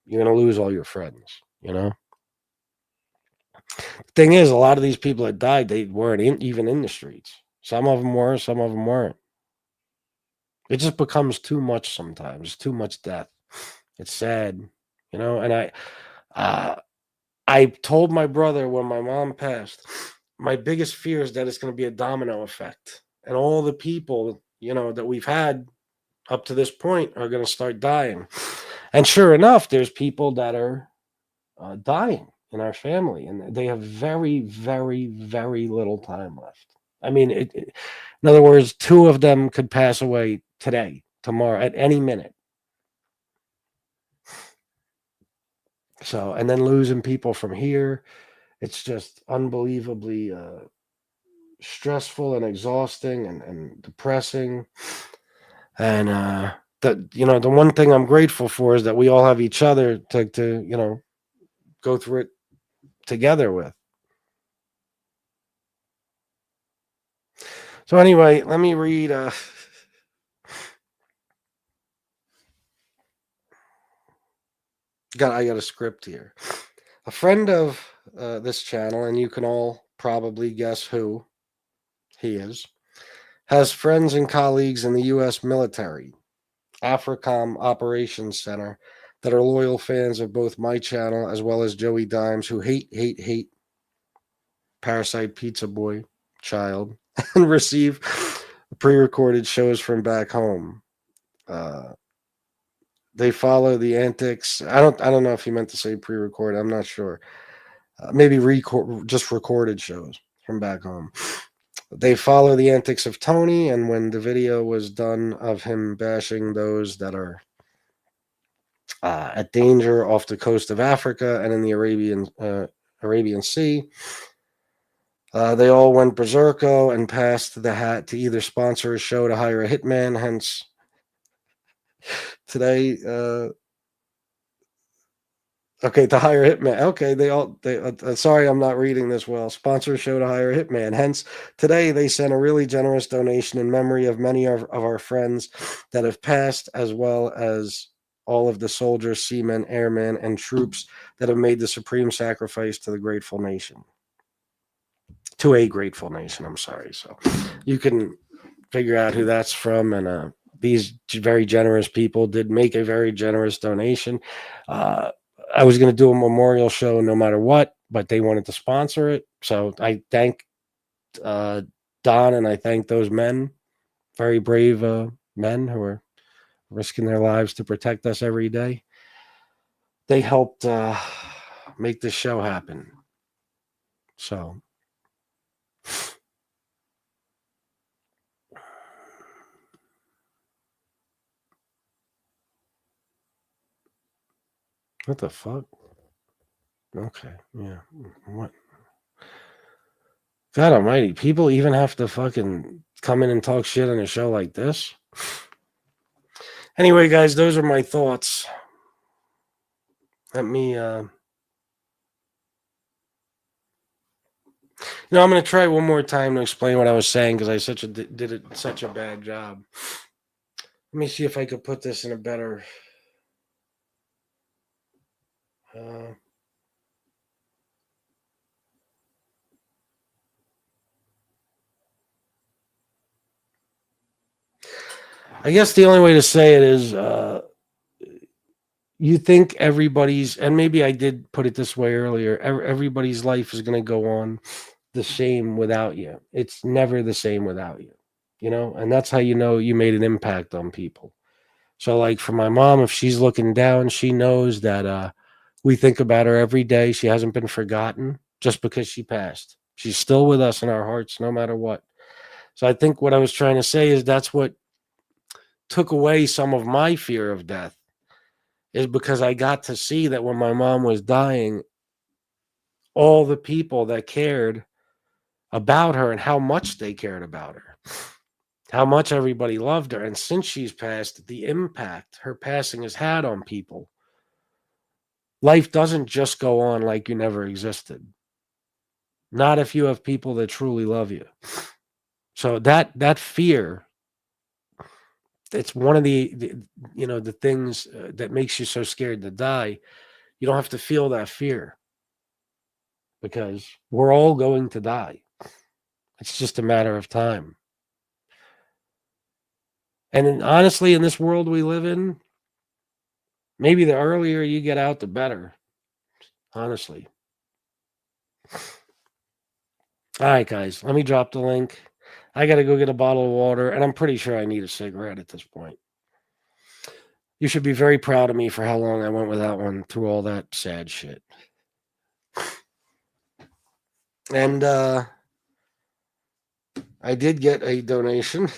You're gonna lose all your friends. Thing is, a lot of these people that died, they weren't even in the streets. Some of them were, some of them weren't. It just becomes too much sometimes. Too much death. It's sad, And I told my brother when my mom passed, my biggest fear is that it's going to be a domino effect, and all the people that we've had up to this point are going to start dying. And sure enough, there's people that are dying in our family, and they have very, very, very little time left. I mean, in other words, two of them could pass away today, tomorrow, at any minute. So, and then losing people from here, it's just unbelievably stressful and exhausting and depressing. And the one thing I'm grateful for is that we all have each other to go through it together with. So anyway, let me read. I got a script here. A friend of this channel, and you can all probably guess who he is, has friends and colleagues in the U.S. military, AFRICOM Operations Center, that are loyal fans of both my channel as well as Joey Dimes, who hate Parasite Pizza Boy Child and receive pre-recorded shows from back home. They follow the antics. I don't know if he meant to say pre-recorded. I'm not sure. Maybe just recorded shows from back home. They follow the antics of Tony, and when the video was done of him bashing those that are at danger off the coast of Africa and in the Arabian Sea, they all went berserko and passed the hat to either sponsor a show to hire a hitman. Hence, today, okay, to hire a hitman. Okay, sorry, I'm not reading this well. Sponsor a show to hire a hitman. Hence, today they sent a really generous donation in memory of many of our friends that have passed, as well as all of the soldiers, seamen, airmen, and troops that have made the supreme sacrifice to the grateful nation. To a grateful nation, I'm sorry. So you can figure out who that's from, and these very generous people did make a very generous donation. I was going to do a memorial show no matter what, but they wanted to sponsor it. So I thank Don, and I thank those men, very brave men who are risking their lives to protect us every day. They helped make this show happen. So what the fuck? Okay, yeah. What? God almighty, people even have to fucking come in and talk shit on a show like this? Anyway, guys, those are my thoughts. Let me, I'm going to try one more time to explain what I was saying because I did such a bad job. Let me see if I could put this in a better... I guess the only way to say it is you think everybody's, and maybe I did put it this way earlier, everybody's life is going to go on the same without you. It's never the same without you, and that's how you know you made an impact on people. So like for my mom, if she's looking down, she knows that we think about her every day. She hasn't been forgotten just because she passed. She's still with us in our hearts no matter what. So I think what I was trying to say is that's what took away some of my fear of death, is because I got to see that when my mom was dying, all the people that cared about her and how much they cared about her, how much everybody loved her. And since she's passed, the impact her passing has had on people. Life doesn't just go on like you never existed. Not if you have people that truly love you. So that fear, it's one of the things that makes you so scared to die. You don't have to feel that fear because we're all going to die. It's just a matter of time. And honestly, in this world we live in, maybe the earlier you get out, the better. Honestly. All right, guys, let me drop the link. I got to go get a bottle of water, and I'm pretty sure I need a cigarette at this point. You should be very proud of me for how long I went without one through all that sad shit. And I did get a donation.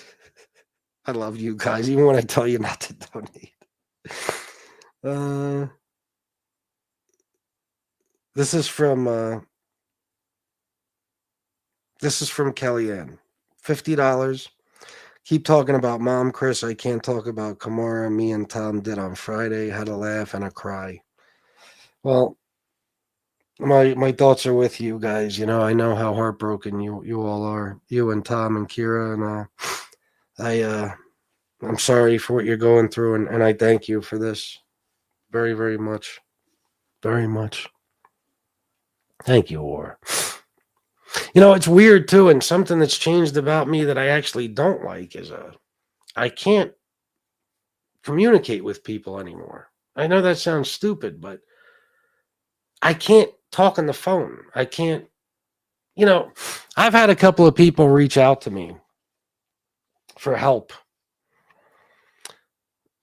I love you guys, even when I tell you not to donate. This is from Kellyanne. $50. Keep talking about Mom, Chris. I can't talk about Kamara. Me and Tom did on Friday. Had a laugh and a cry. Well, my thoughts are with you guys. You know, I know how heartbroken you all are. You and Tom and Kira, and I'm sorry for what you're going through, and I thank you for this very, very much. Very much. Thank you, War. You know, it's weird too, and something that's changed about me that I actually don't like is I can't communicate with people anymore. I know that sounds stupid, but I can't talk on the phone. I can't, you know, I've had a couple of people reach out to me for help.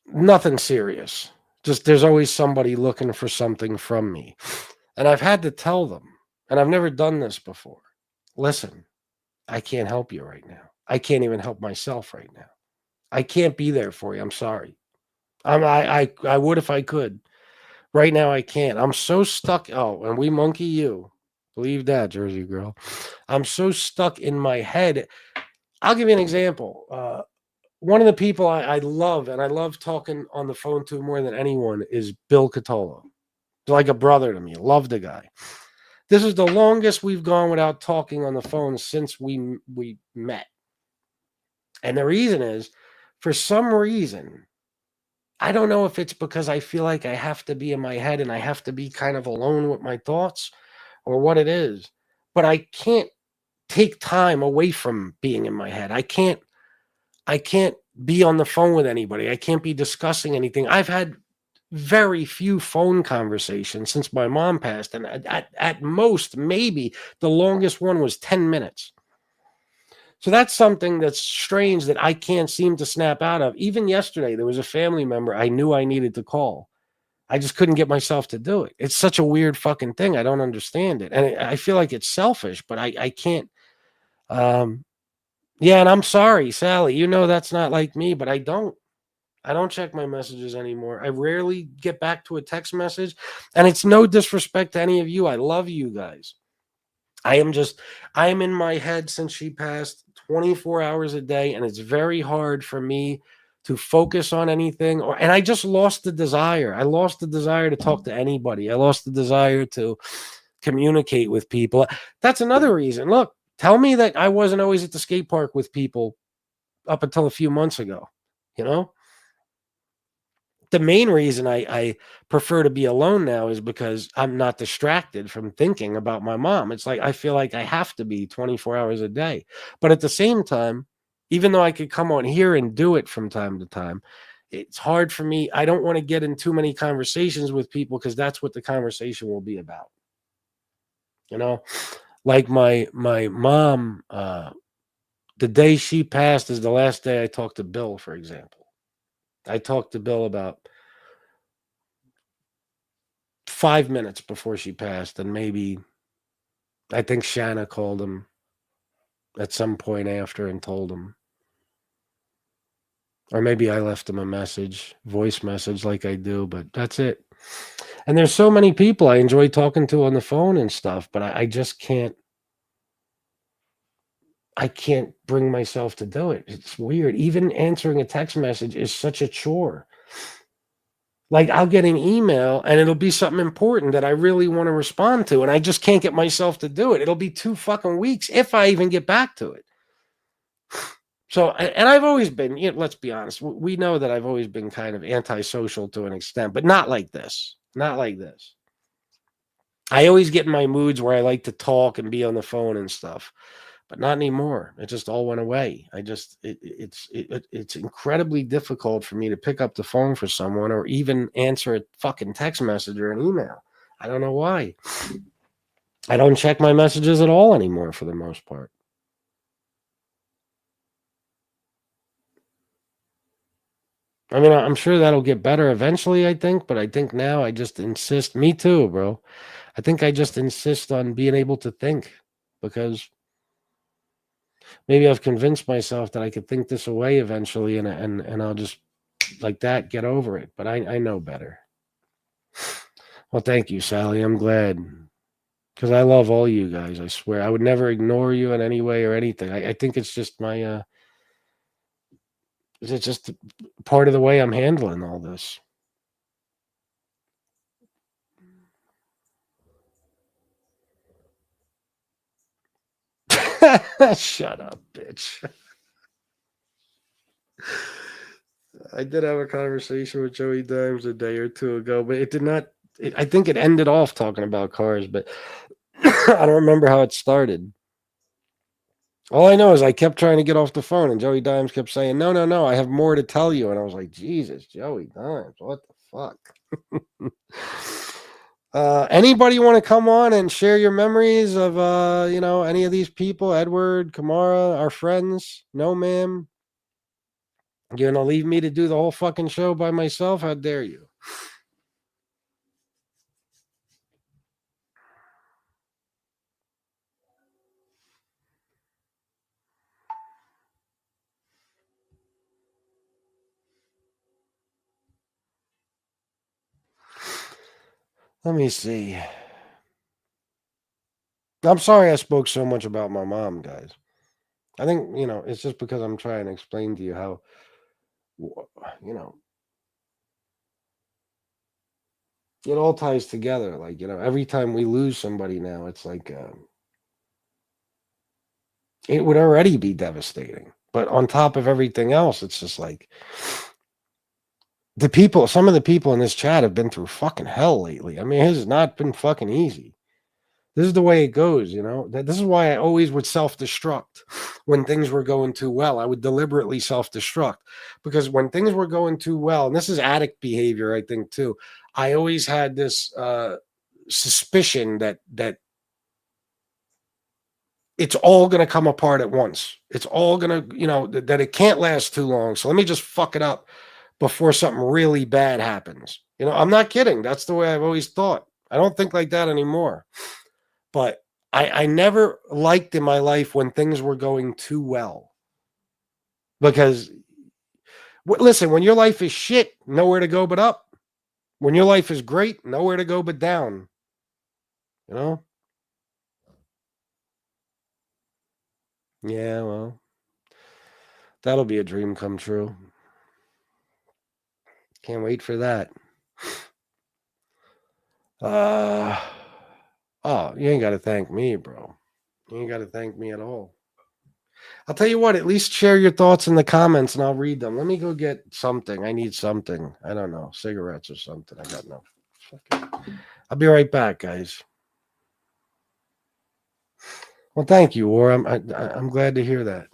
Nothing serious. Just there's always somebody looking for something from me. And I've had to tell them, and I've never done this before. Listen, I can't help you right now. I can't even help myself right now. I can't be there for you. I'm sorry. I would if I could. Right now I can't. I'm so stuck. Oh, and we monkey you. Believe that, Jersey girl. I'm so stuck in my head. I'll give you an example. One of the people I love, and I love talking on the phone to more than anyone, is Bill Catolo. He's like a brother to me. Love the guy. This is the longest we've gone without talking on the phone since we met. And the reason is, for some reason, I don't know if it's because I feel like I have to be in my head and I have to be kind of alone with my thoughts or what it is, but I can't take time away from being in my head. I can't be on the phone with anybody. I can't be discussing anything. I've had very few phone conversations since my mom passed, and at most, maybe the longest one was 10 minutes. So that's something that's strange that I can't seem to snap out of. Even yesterday, there was a family member I knew I needed to call. I just couldn't get myself to do it. It's such a weird fucking thing. I don't understand it. And I feel like it's selfish, but I can't. Yeah, and I'm sorry, Sally. You know that's not like me, but I don't check my messages anymore. I rarely get back to a text message. And it's no disrespect to any of you. I love you guys. I am in my head since she passed 24 hours a day, and it's very hard for me to focus on anything. And I just lost the desire. I lost the desire to talk to anybody. I lost the desire to communicate with people. That's another reason. Look, tell me that I wasn't always at the skate park with people up until a few months ago, you know? The main reason I prefer to be alone now is because I'm not distracted from thinking about my mom. It's like I feel like I have to be 24 hours a day. But at the same time, even though I could come on here and do it from time to time, it's hard for me. I don't want to get in too many conversations with people because that's what the conversation will be about. You know, like my mom, the day she passed is the last day I talked to Bill, for example. I talked to Bill about 5 minutes before she passed, and maybe I think Shanna called him at some point after and told him. Or maybe I left him a message, voice message like I do, but that's it. And there's so many people I enjoy talking to on the phone and stuff, but I just can't bring myself to do it. It's weird. Even answering a text message is such a chore. Like I'll get an email and it'll be something important that I really want to respond to, and I just can't get myself to do it. It'll be 2 fucking weeks if I even get back to it. So, and I've always been, let's be honest, we know that I've always been kind of antisocial to an extent, but not like this. Not like this. I always get in my moods where I like to talk and be on the phone and stuff, but not anymore. It just all went away. It's incredibly difficult for me to pick up the phone for someone or even answer a fucking text message or an email. I don't know why. I don't check my messages at all anymore for the most part. I mean, I'm sure that'll get better eventually, I think, but I think now I just insist. Me too, bro. I think I just insist on being able to think because maybe I've convinced myself that I could think this away eventually, and I'll just like that get over it. But I know better. Well, thank you, Sally. I'm glad because I love all you guys. I swear, I would never ignore you in any way or anything. I think it's just my it's just part of the way I'm handling all this. Shut up, bitch. I did have a conversation with Joey Dimes a day or two ago, but it did not. I think it ended off talking about cars, but I don't remember how it started. All I know is I kept trying to get off the phone, and Joey Dimes kept saying, "No, no, no, I have more to tell you." And I was like, "Jesus, Joey Dimes, what the fuck?" Anybody want to come on and share your memories of any of these people? Edward, Kamara, our friends? No, ma'am. You're gonna leave me to do the whole fucking show by myself? How dare you? Let me see. I'm sorry I spoke so much about my mom, guys. I think, it's just because I'm trying to explain to you how, you know, it all ties together. Like, every time we lose somebody now, it's like, it would already be devastating. But on top of everything else, it's just like some of the people in this chat have been through fucking hell lately. I mean, it has not been fucking easy. This is the way it goes, This is why I always would self-destruct when things were going too well. I would deliberately self-destruct because when things were going too well, and this is addict behavior, I think too. I always had this suspicion that it's all going to come apart at once. It's all going to, that it can't last too long. So let me just fuck it up before something really bad happens. I'm not kidding. That's the way I've always thought. I don't think like that anymore. But I never liked in my life when things were going too well. Because, listen, when your life is shit, nowhere to go but up. When your life is great, nowhere to go but down. You know? Yeah, well, that'll be a dream come true. Can't wait for that. Uh, oh, you ain't got to thank me, bro. You ain't got to thank me at all. I'll tell you what, at least share your thoughts in the comments and I'll read them. Let me go get something. I need something. I don't know, cigarettes or something. I got no. I'll be right back, guys. Well, thank you, War. I'm glad to hear that.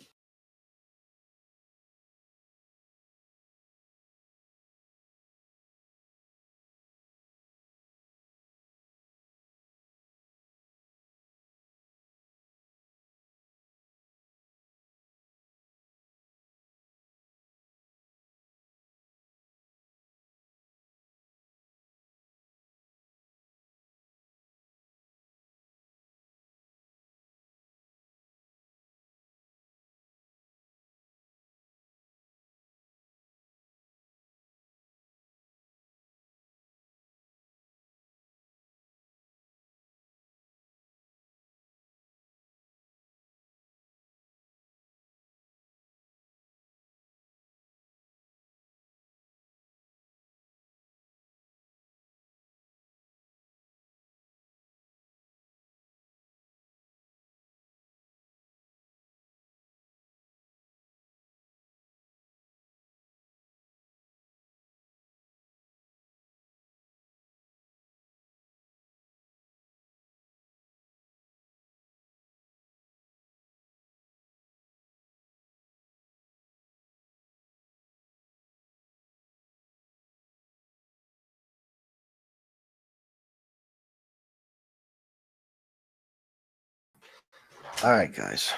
All right, guys.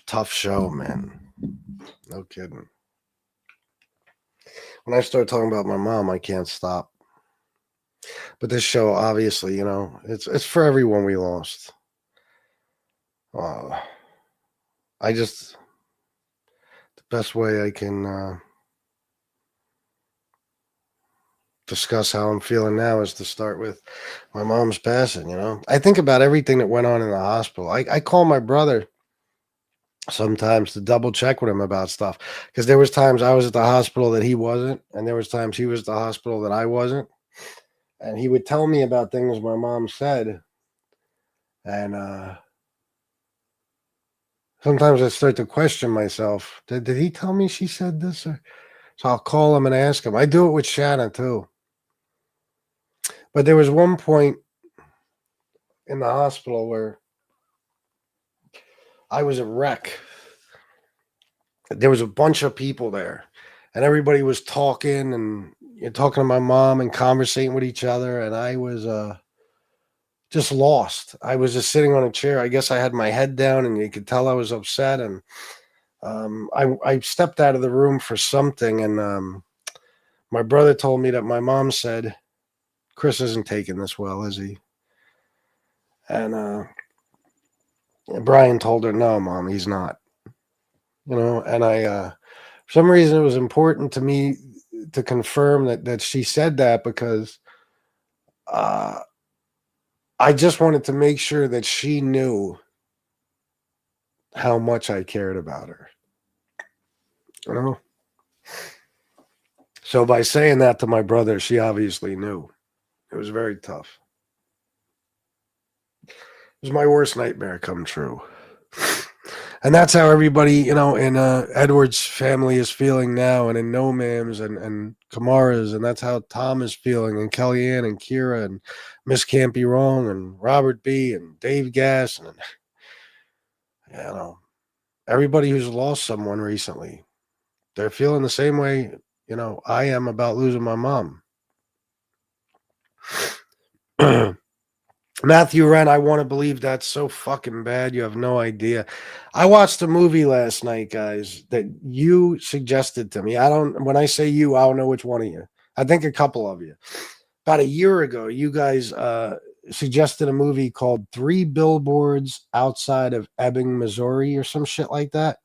Tough show, man. No kidding. when I start talking about my mom, I can't stop. But this show, obviously, it's for everyone we lost. Uh, I just the best way I can discuss how I'm feeling now is to start with my mom's passing. I think about everything that went on in the hospital. I call my brother sometimes to double check with him about stuff because there was times I was at the hospital that he wasn't, and there was times he was at the hospital that I wasn't, and he would tell me about things my mom said, and sometimes I start to question myself. Did he tell me she said this? So I'll call him and ask him. I do it with Shanna too. But there was one point in the hospital where I was a wreck. There was a bunch of people there, and everybody was talking and talking to my mom and conversating with each other, and I was just lost. I was just sitting on a chair. I guess I had my head down, and you could tell I was upset. And I stepped out of the room for something, and my brother told me that my mom said, "Chris isn't taking this well, is he?" And Brian told her, "No, Mom, he's not." And for some reason, it was important to me to confirm that she said that because uh, I just wanted to make sure that she knew how much I cared about her. You know? So by saying that to my brother, she obviously knew. It was very tough. It was my worst nightmare come true. And that's how everybody, in Edward's family is feeling now, and in No Mams and Kamara's, and that's how Tom is feeling, and Kellyanne and Kira and Miss Can't Be Wrong and Robert B and Dave Gass and everybody who's lost someone recently, they're feeling the same way, I am about losing my mom. Matthew Wren, I want to believe that's so fucking bad. You have no idea. I watched a movie last night, guys, that you suggested to me. When I say you, I don't know which one of you. I think a couple of you. About a year ago, you guys suggested a movie called Three Billboards Outside of Ebbing, Missouri, or some shit like that.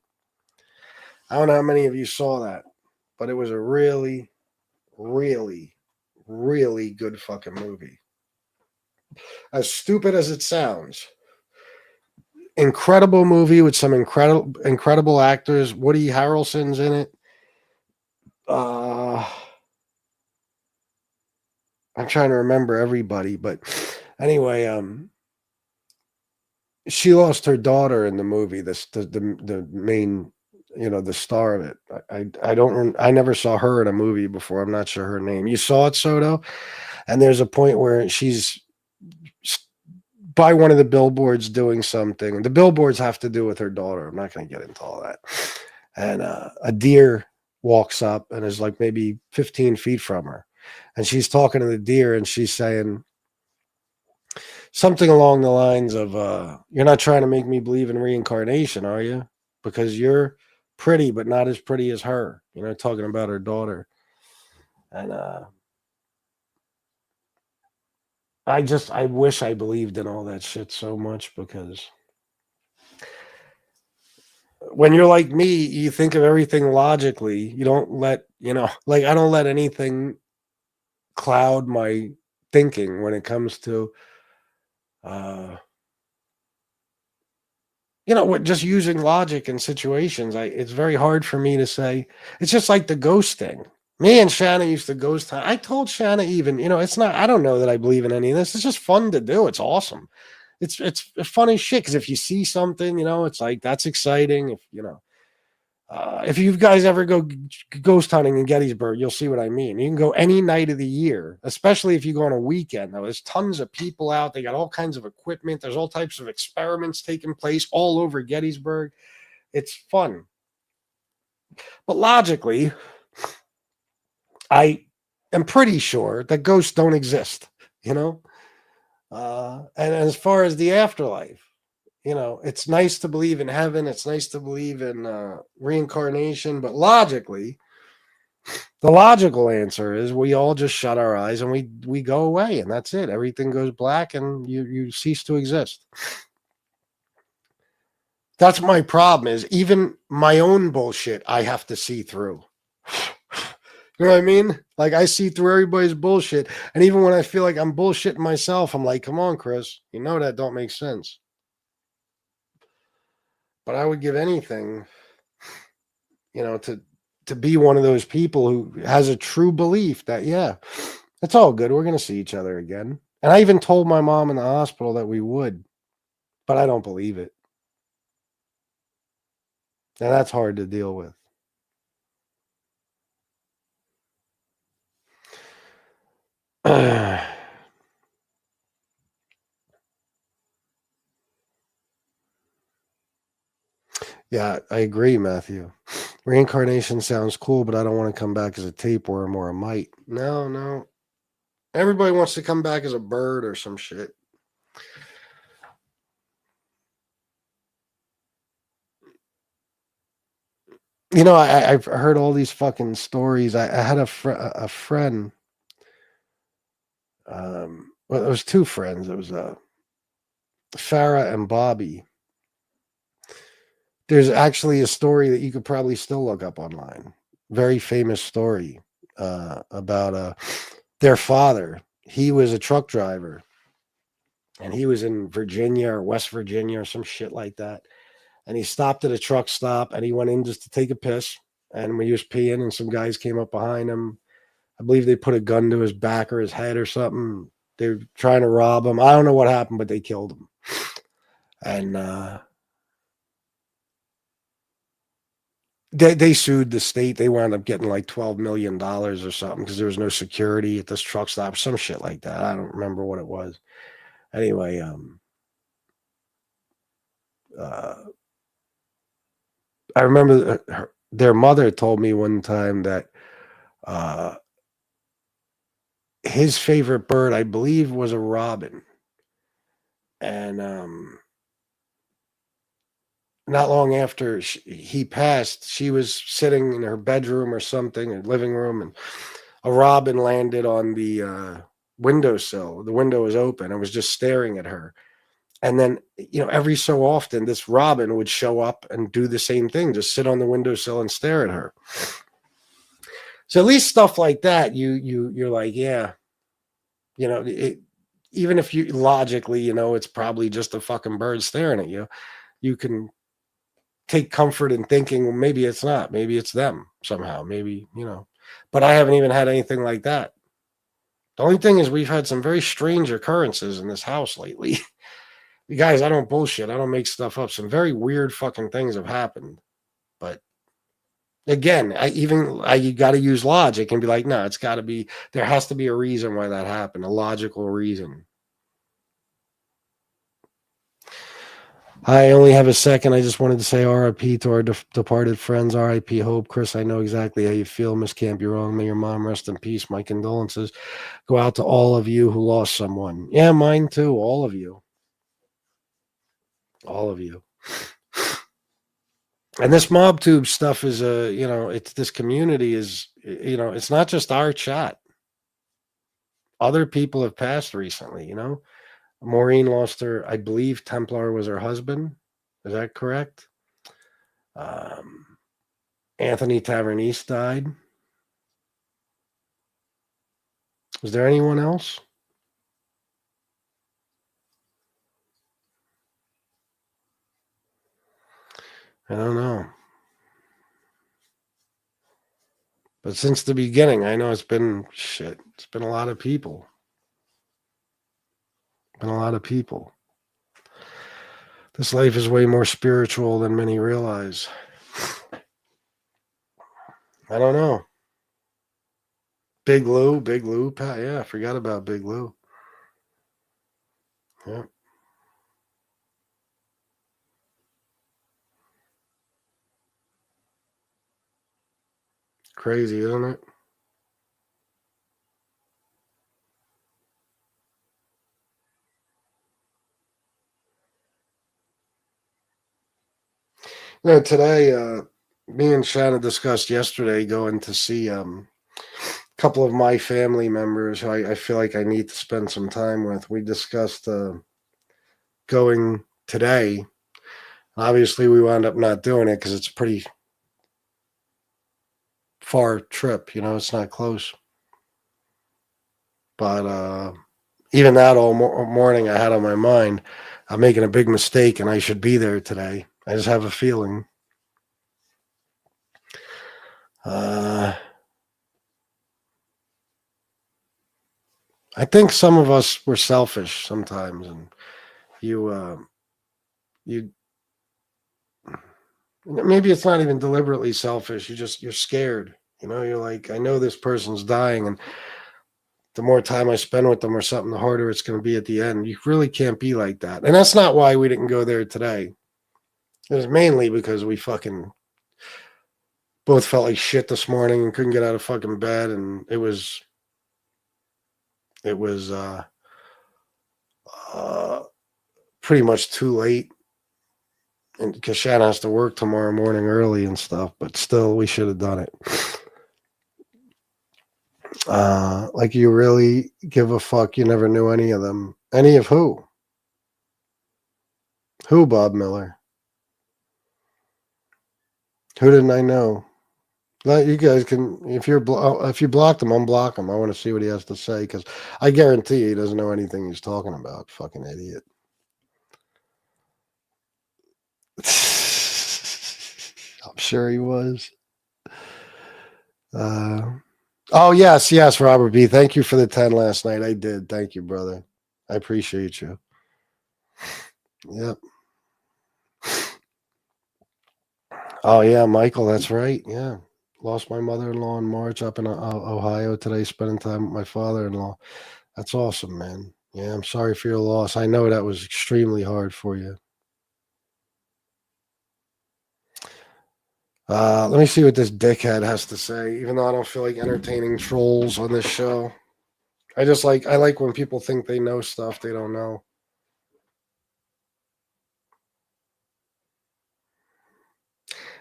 I don't know how many of you saw that, but it was a really, really, really good fucking movie. As stupid as it sounds, incredible movie with some incredible actors. Woody Harrelson's in it. I'm trying to remember everybody, but anyway, she lost her daughter in the movie. The main, the star of it. I never saw her in a movie before. I'm not sure her name. You saw it, Soto? And there's a point where she's by one of the billboards doing something. The billboards have to do with her daughter. I'm not going to get into all that. And a deer walks up and is like maybe 15 feet from her. And she's talking to the deer and she's saying something along the lines of, "You're not trying to make me believe in reincarnation, are you? Because you're pretty, but not as pretty as her." Talking about her daughter. And I wish I believed in all that shit so much, because when you're like me, you think of everything logically. You don't let, like, I don't let anything cloud my thinking when it comes to, just using logic in situations. It's very hard for me to say. It's just like the ghost thing. Me and Shanna used to ghost hunt. I told Shanna even, it's not, I don't know that I believe in any of this. It's just fun to do. It's awesome. It's funny shit. Because if you see something, it's like, that's exciting. If you guys ever go ghost hunting in Gettysburg, you'll see what I mean. You can go any night of the year, especially if you go on a weekend. Though there's tons of people out. They got all kinds of equipment. There's all types of experiments taking place all over Gettysburg. It's fun. But logically, I am pretty sure that ghosts don't exist, and as far as the afterlife, it's nice to believe in heaven. It's nice to believe in reincarnation, but logically, The logical answer is we all just shut our eyes and we go away, and that's it. Everything goes black and you cease to exist. That's my problem, is even my own bullshit I have to see through. You know what I mean? Like, I see through everybody's bullshit. And even when I feel like I'm bullshitting myself, I'm like, come on, Chris, you know that don't make sense. But I would give anything, to be one of those people who has a true belief that, yeah, it's all good. We're going to see each other again. And I even told my mom in the hospital that we would, but I don't believe it. And that's hard to deal with. Yeah, I agree, Matthew. Reincarnation sounds cool, but I don't want to come back as a tapeworm or a mite. No, no. Everybody wants to come back as a bird or some shit. I've heard all these fucking stories. I had a friend. Well, it was two friends. It was Farah and Bobby. There's actually a story that you could probably still look up online. Very famous story about their father. He was a truck driver, and he was in Virginia or West Virginia or some shit like that. And he stopped at a truck stop, and he went in just to take a piss. And when he was peeing, and some guys came up behind him, I believe they put a gun to his back or his head or something. They were trying to rob him. I don't know what happened, but they killed him. And they sued the state. They wound up getting like $12 million or something because there was no security at this truck stop, some shit like that. I don't remember what it was. Anyway, uh, I remember their mother told me one time that uh, his favorite bird, I believe, was a robin. And not long after he passed, she was sitting in her bedroom or something, or living room, and a robin landed on the windowsill. The window was open and was just staring at her. And then, every so often, this robin would show up and do the same thing, just sit on the windowsill and stare at her. So at least stuff like that, you're like, yeah, even if you logically, it's probably just a fucking bird staring at you, you can take comfort in thinking, well, maybe it's not, maybe it's them somehow, maybe, but I haven't even had anything like that. The only thing is we've had some very strange occurrences in this house lately. You guys, I don't bullshit. I don't make stuff up. Some very weird fucking things have happened. But again, you got to use logic and be like, no, it's got to be, there has to be a reason why that happened, a logical reason. I only have a second. I just wanted to say RIP to our departed friends. RIP Hope. Chris, I know exactly how you feel. Miss Can't Be Wrong. May your mom rest in peace. My condolences go out to all of you who lost someone. Yeah, mine too. All of you. All of you. And this mob tube stuff is it's this community is, it's not just our chat. Other people have passed recently. Maureen lost her, I believe Templar was her husband. Is that correct? Um, Anthony Tavernese died. Was there anyone else? I don't know. But since the beginning, I know it's been shit. It's been a lot of people. Been a lot of people. This life is way more spiritual than many realize. I don't know. Big Lou, Pat. Yeah, I forgot about Big Lou. Yeah. Crazy, isn't it? Today, Me and Shanna discussed yesterday going to see couple of my family members who I feel like I need to spend some time with. We discussed going today. Obviously, we wound up not doing it because it's a pretty far trip. It's not close. But even that all morning, I had on my mind, I'm making a big mistake and I should be there today. I just have a feeling. I think some of us were selfish sometimes, and you maybe it's not even deliberately selfish. You're scared. You're like, I know this person's dying, and the more time I spend with them or something, the harder it's going to be at the end. You really can't be like that. And that's not why we didn't go there today. It was mainly because we fucking both felt like shit this morning and couldn't get out of fucking bed. And it was uh, pretty much too late. And because Shannon has to work tomorrow morning early and stuff, but still, we should have done it. Like, you really give a fuck? You never knew any of them. Any of who? Who, Bob Miller? Who didn't I know? You guys can, if you block him, unblock him. I want to see what he has to say because I guarantee he doesn't know anything he's talking about. Fucking idiot. I'm sure he was. Oh yes, Robert B. Thank you for the 10 last night. I did. Thank you, brother. I appreciate you. Yep. Oh yeah, Michael. That's right. Yeah. Lost my mother-in-law in March up in Ohio today, spending time with my father-in-law. That's awesome, man. Yeah, I'm sorry for your loss. I know that was extremely hard for you. Let me see what this dickhead has to say. Even though I don't feel like entertaining trolls on this show, I like when people think they know stuff they don't know.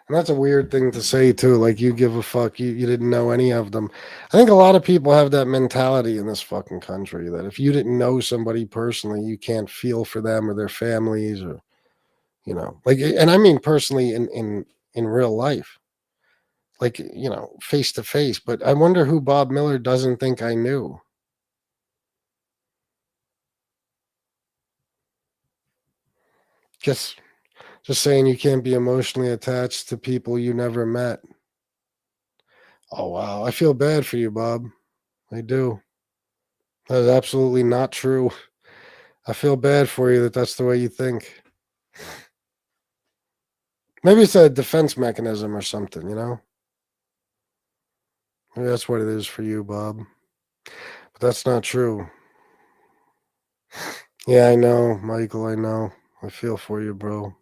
And that's a weird thing to say too. Like, you give a fuck. You didn't know any of them. I think a lot of people have that mentality in this fucking country that if you didn't know somebody personally, you can't feel for them or their families or like, and I mean personally in real life, like, face to face. But I wonder who Bob Miller doesn't think I knew. Just saying, you can't be emotionally attached to people you never met. Oh wow, I feel bad for you, Bob. I do. That is absolutely not true. I feel bad for you that that's the way you think. Maybe it's a defense mechanism or something. Maybe that's what it is for you, Bob. But that's not true. Yeah, I know, Michael. I know. I feel for you, bro.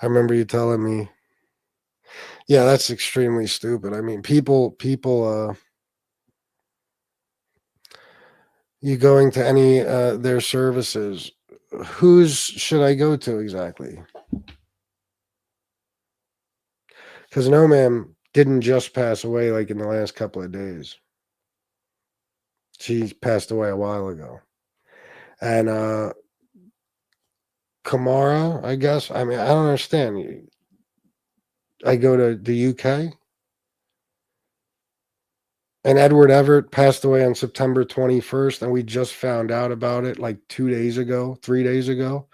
I remember you telling me. Yeah, that's extremely stupid. I mean, people. You going to any their services? Whose should I go to exactly? Because No Man didn't just pass away like in the last couple of days. She passed away a while ago. And Kamara, I guess. I mean, I don't understand. I go to the UK, and Edward Everett passed away on September 21st, and we just found out about it like 2 days ago, 3 days ago.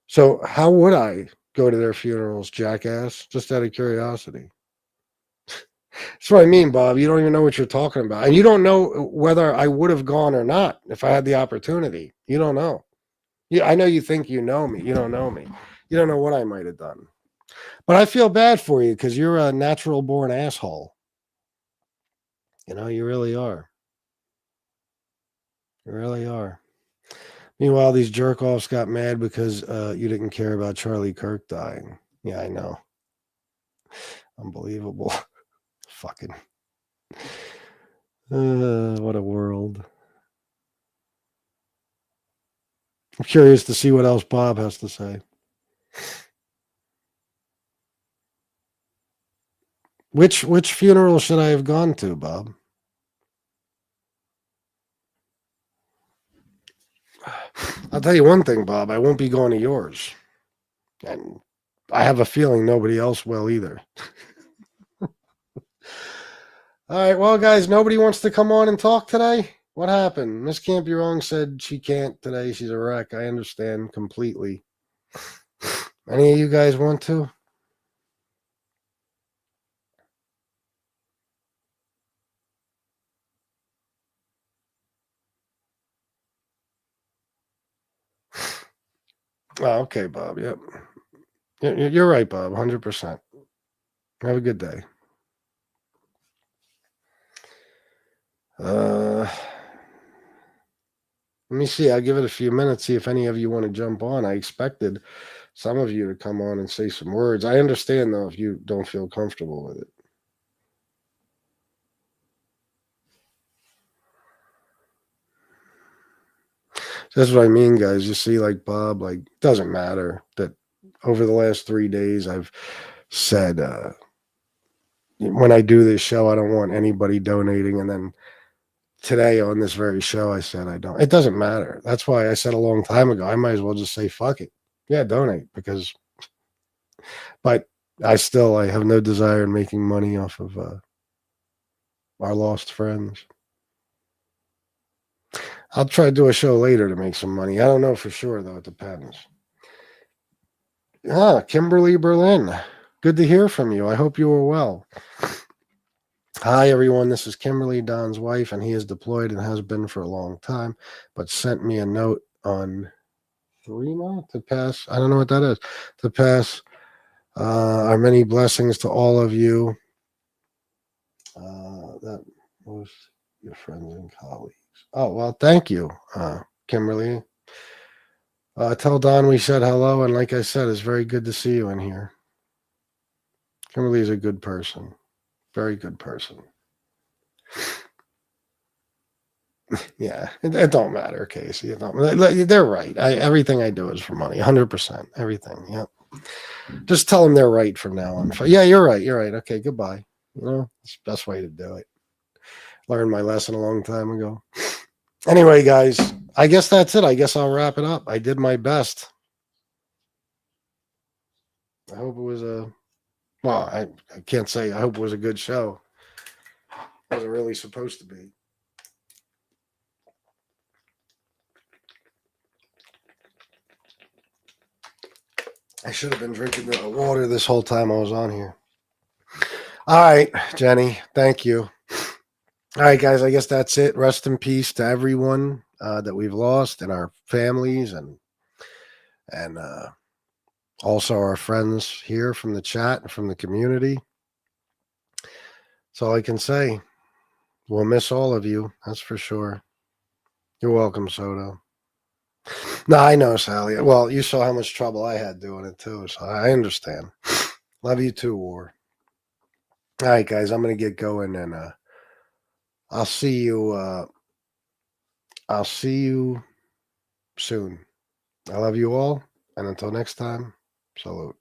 So how would I go to their funerals, jackass? Just out of curiosity. That's what I mean, Bob. You don't even know what you're talking about. And you don't know whether I would have gone or not if I had the opportunity. You don't know. I know you think you know me. You don't know me. You don't know what I might have done. But I feel bad for you because you're a natural born asshole. You really are. You really are. Meanwhile, these jerk offs got mad because you didn't care about Charlie Kirk dying. Yeah, I know. Unbelievable. Fucking. What a world. I'm curious to see what else Bob has to say. Which funeral should I have gone to, Bob? I'll tell you one thing, Bob. I won't be going to yours, and I have a feeling nobody else will either. All right, well, guys, nobody wants to come on and talk today. What happened? Miss Can't Be Wrong said she can't today. She's a wreck. I understand completely. Any of you guys want to? Oh, okay, Bob. Yep. You're right, Bob. 100%. Have a good day. Let me see. I'll give it a few minutes, see if any of you want to jump on. I expected some of you to come on and say some words. I understand, though, if you don't feel comfortable with it. That's what I mean, guys. You see, like Bob, like, doesn't matter that over the last 3 days I've said when I do this show, I don't want anybody donating. And then today on this very show, I said I don't. It doesn't matter. That's why I said a long time ago, I might as well just say fuck it. Yeah, donate because, but I have no desire in making money off of our lost friends. I'll try to do a show later to make some money. I don't know for sure though. It depends. Ah, Kimberly Berlin. Good to hear from you. I hope you are well. Hi, everyone. This is Kimberly, Don's wife, and he is deployed and has been for a long time, but sent me a note on Threema to pass. I don't know what that is. To pass our many blessings to all of you. That was your friends and colleagues. Oh, well, thank you, Kimberly. Tell Don we said hello, and like I said, it's very good to see you in here. Kimberly is a good person. Very good person. Yeah, it don't matter, Casey. It don't, they're right. Everything I do is for money, 100%. Everything. Yep. Just tell them they're right from now on. Yeah, you're right. You're right. Okay, goodbye. You know, it's the best way to do it. Learned my lesson a long time ago. Anyway, guys, I guess that's it. I guess I'll wrap it up. I did my best. I hope it was I can't say I hope it was a good show. It wasn't really supposed to be. I should have been drinking the water this whole time I was on here. All right, Jenny. Thank you. All right, guys. I guess that's it. Rest in peace to everyone that we've lost and our families and also our friends here from the chat and from the community. That's all I can say. We'll miss all of you. That's for sure. You're welcome, Soto. No, I know, Sally. Well, you saw how much trouble I had doing it too, so I understand. Love you too, War. All right, guys, I'm gonna get going, and I'll see you. I'll see you soon. I love you all, and until next time, salute.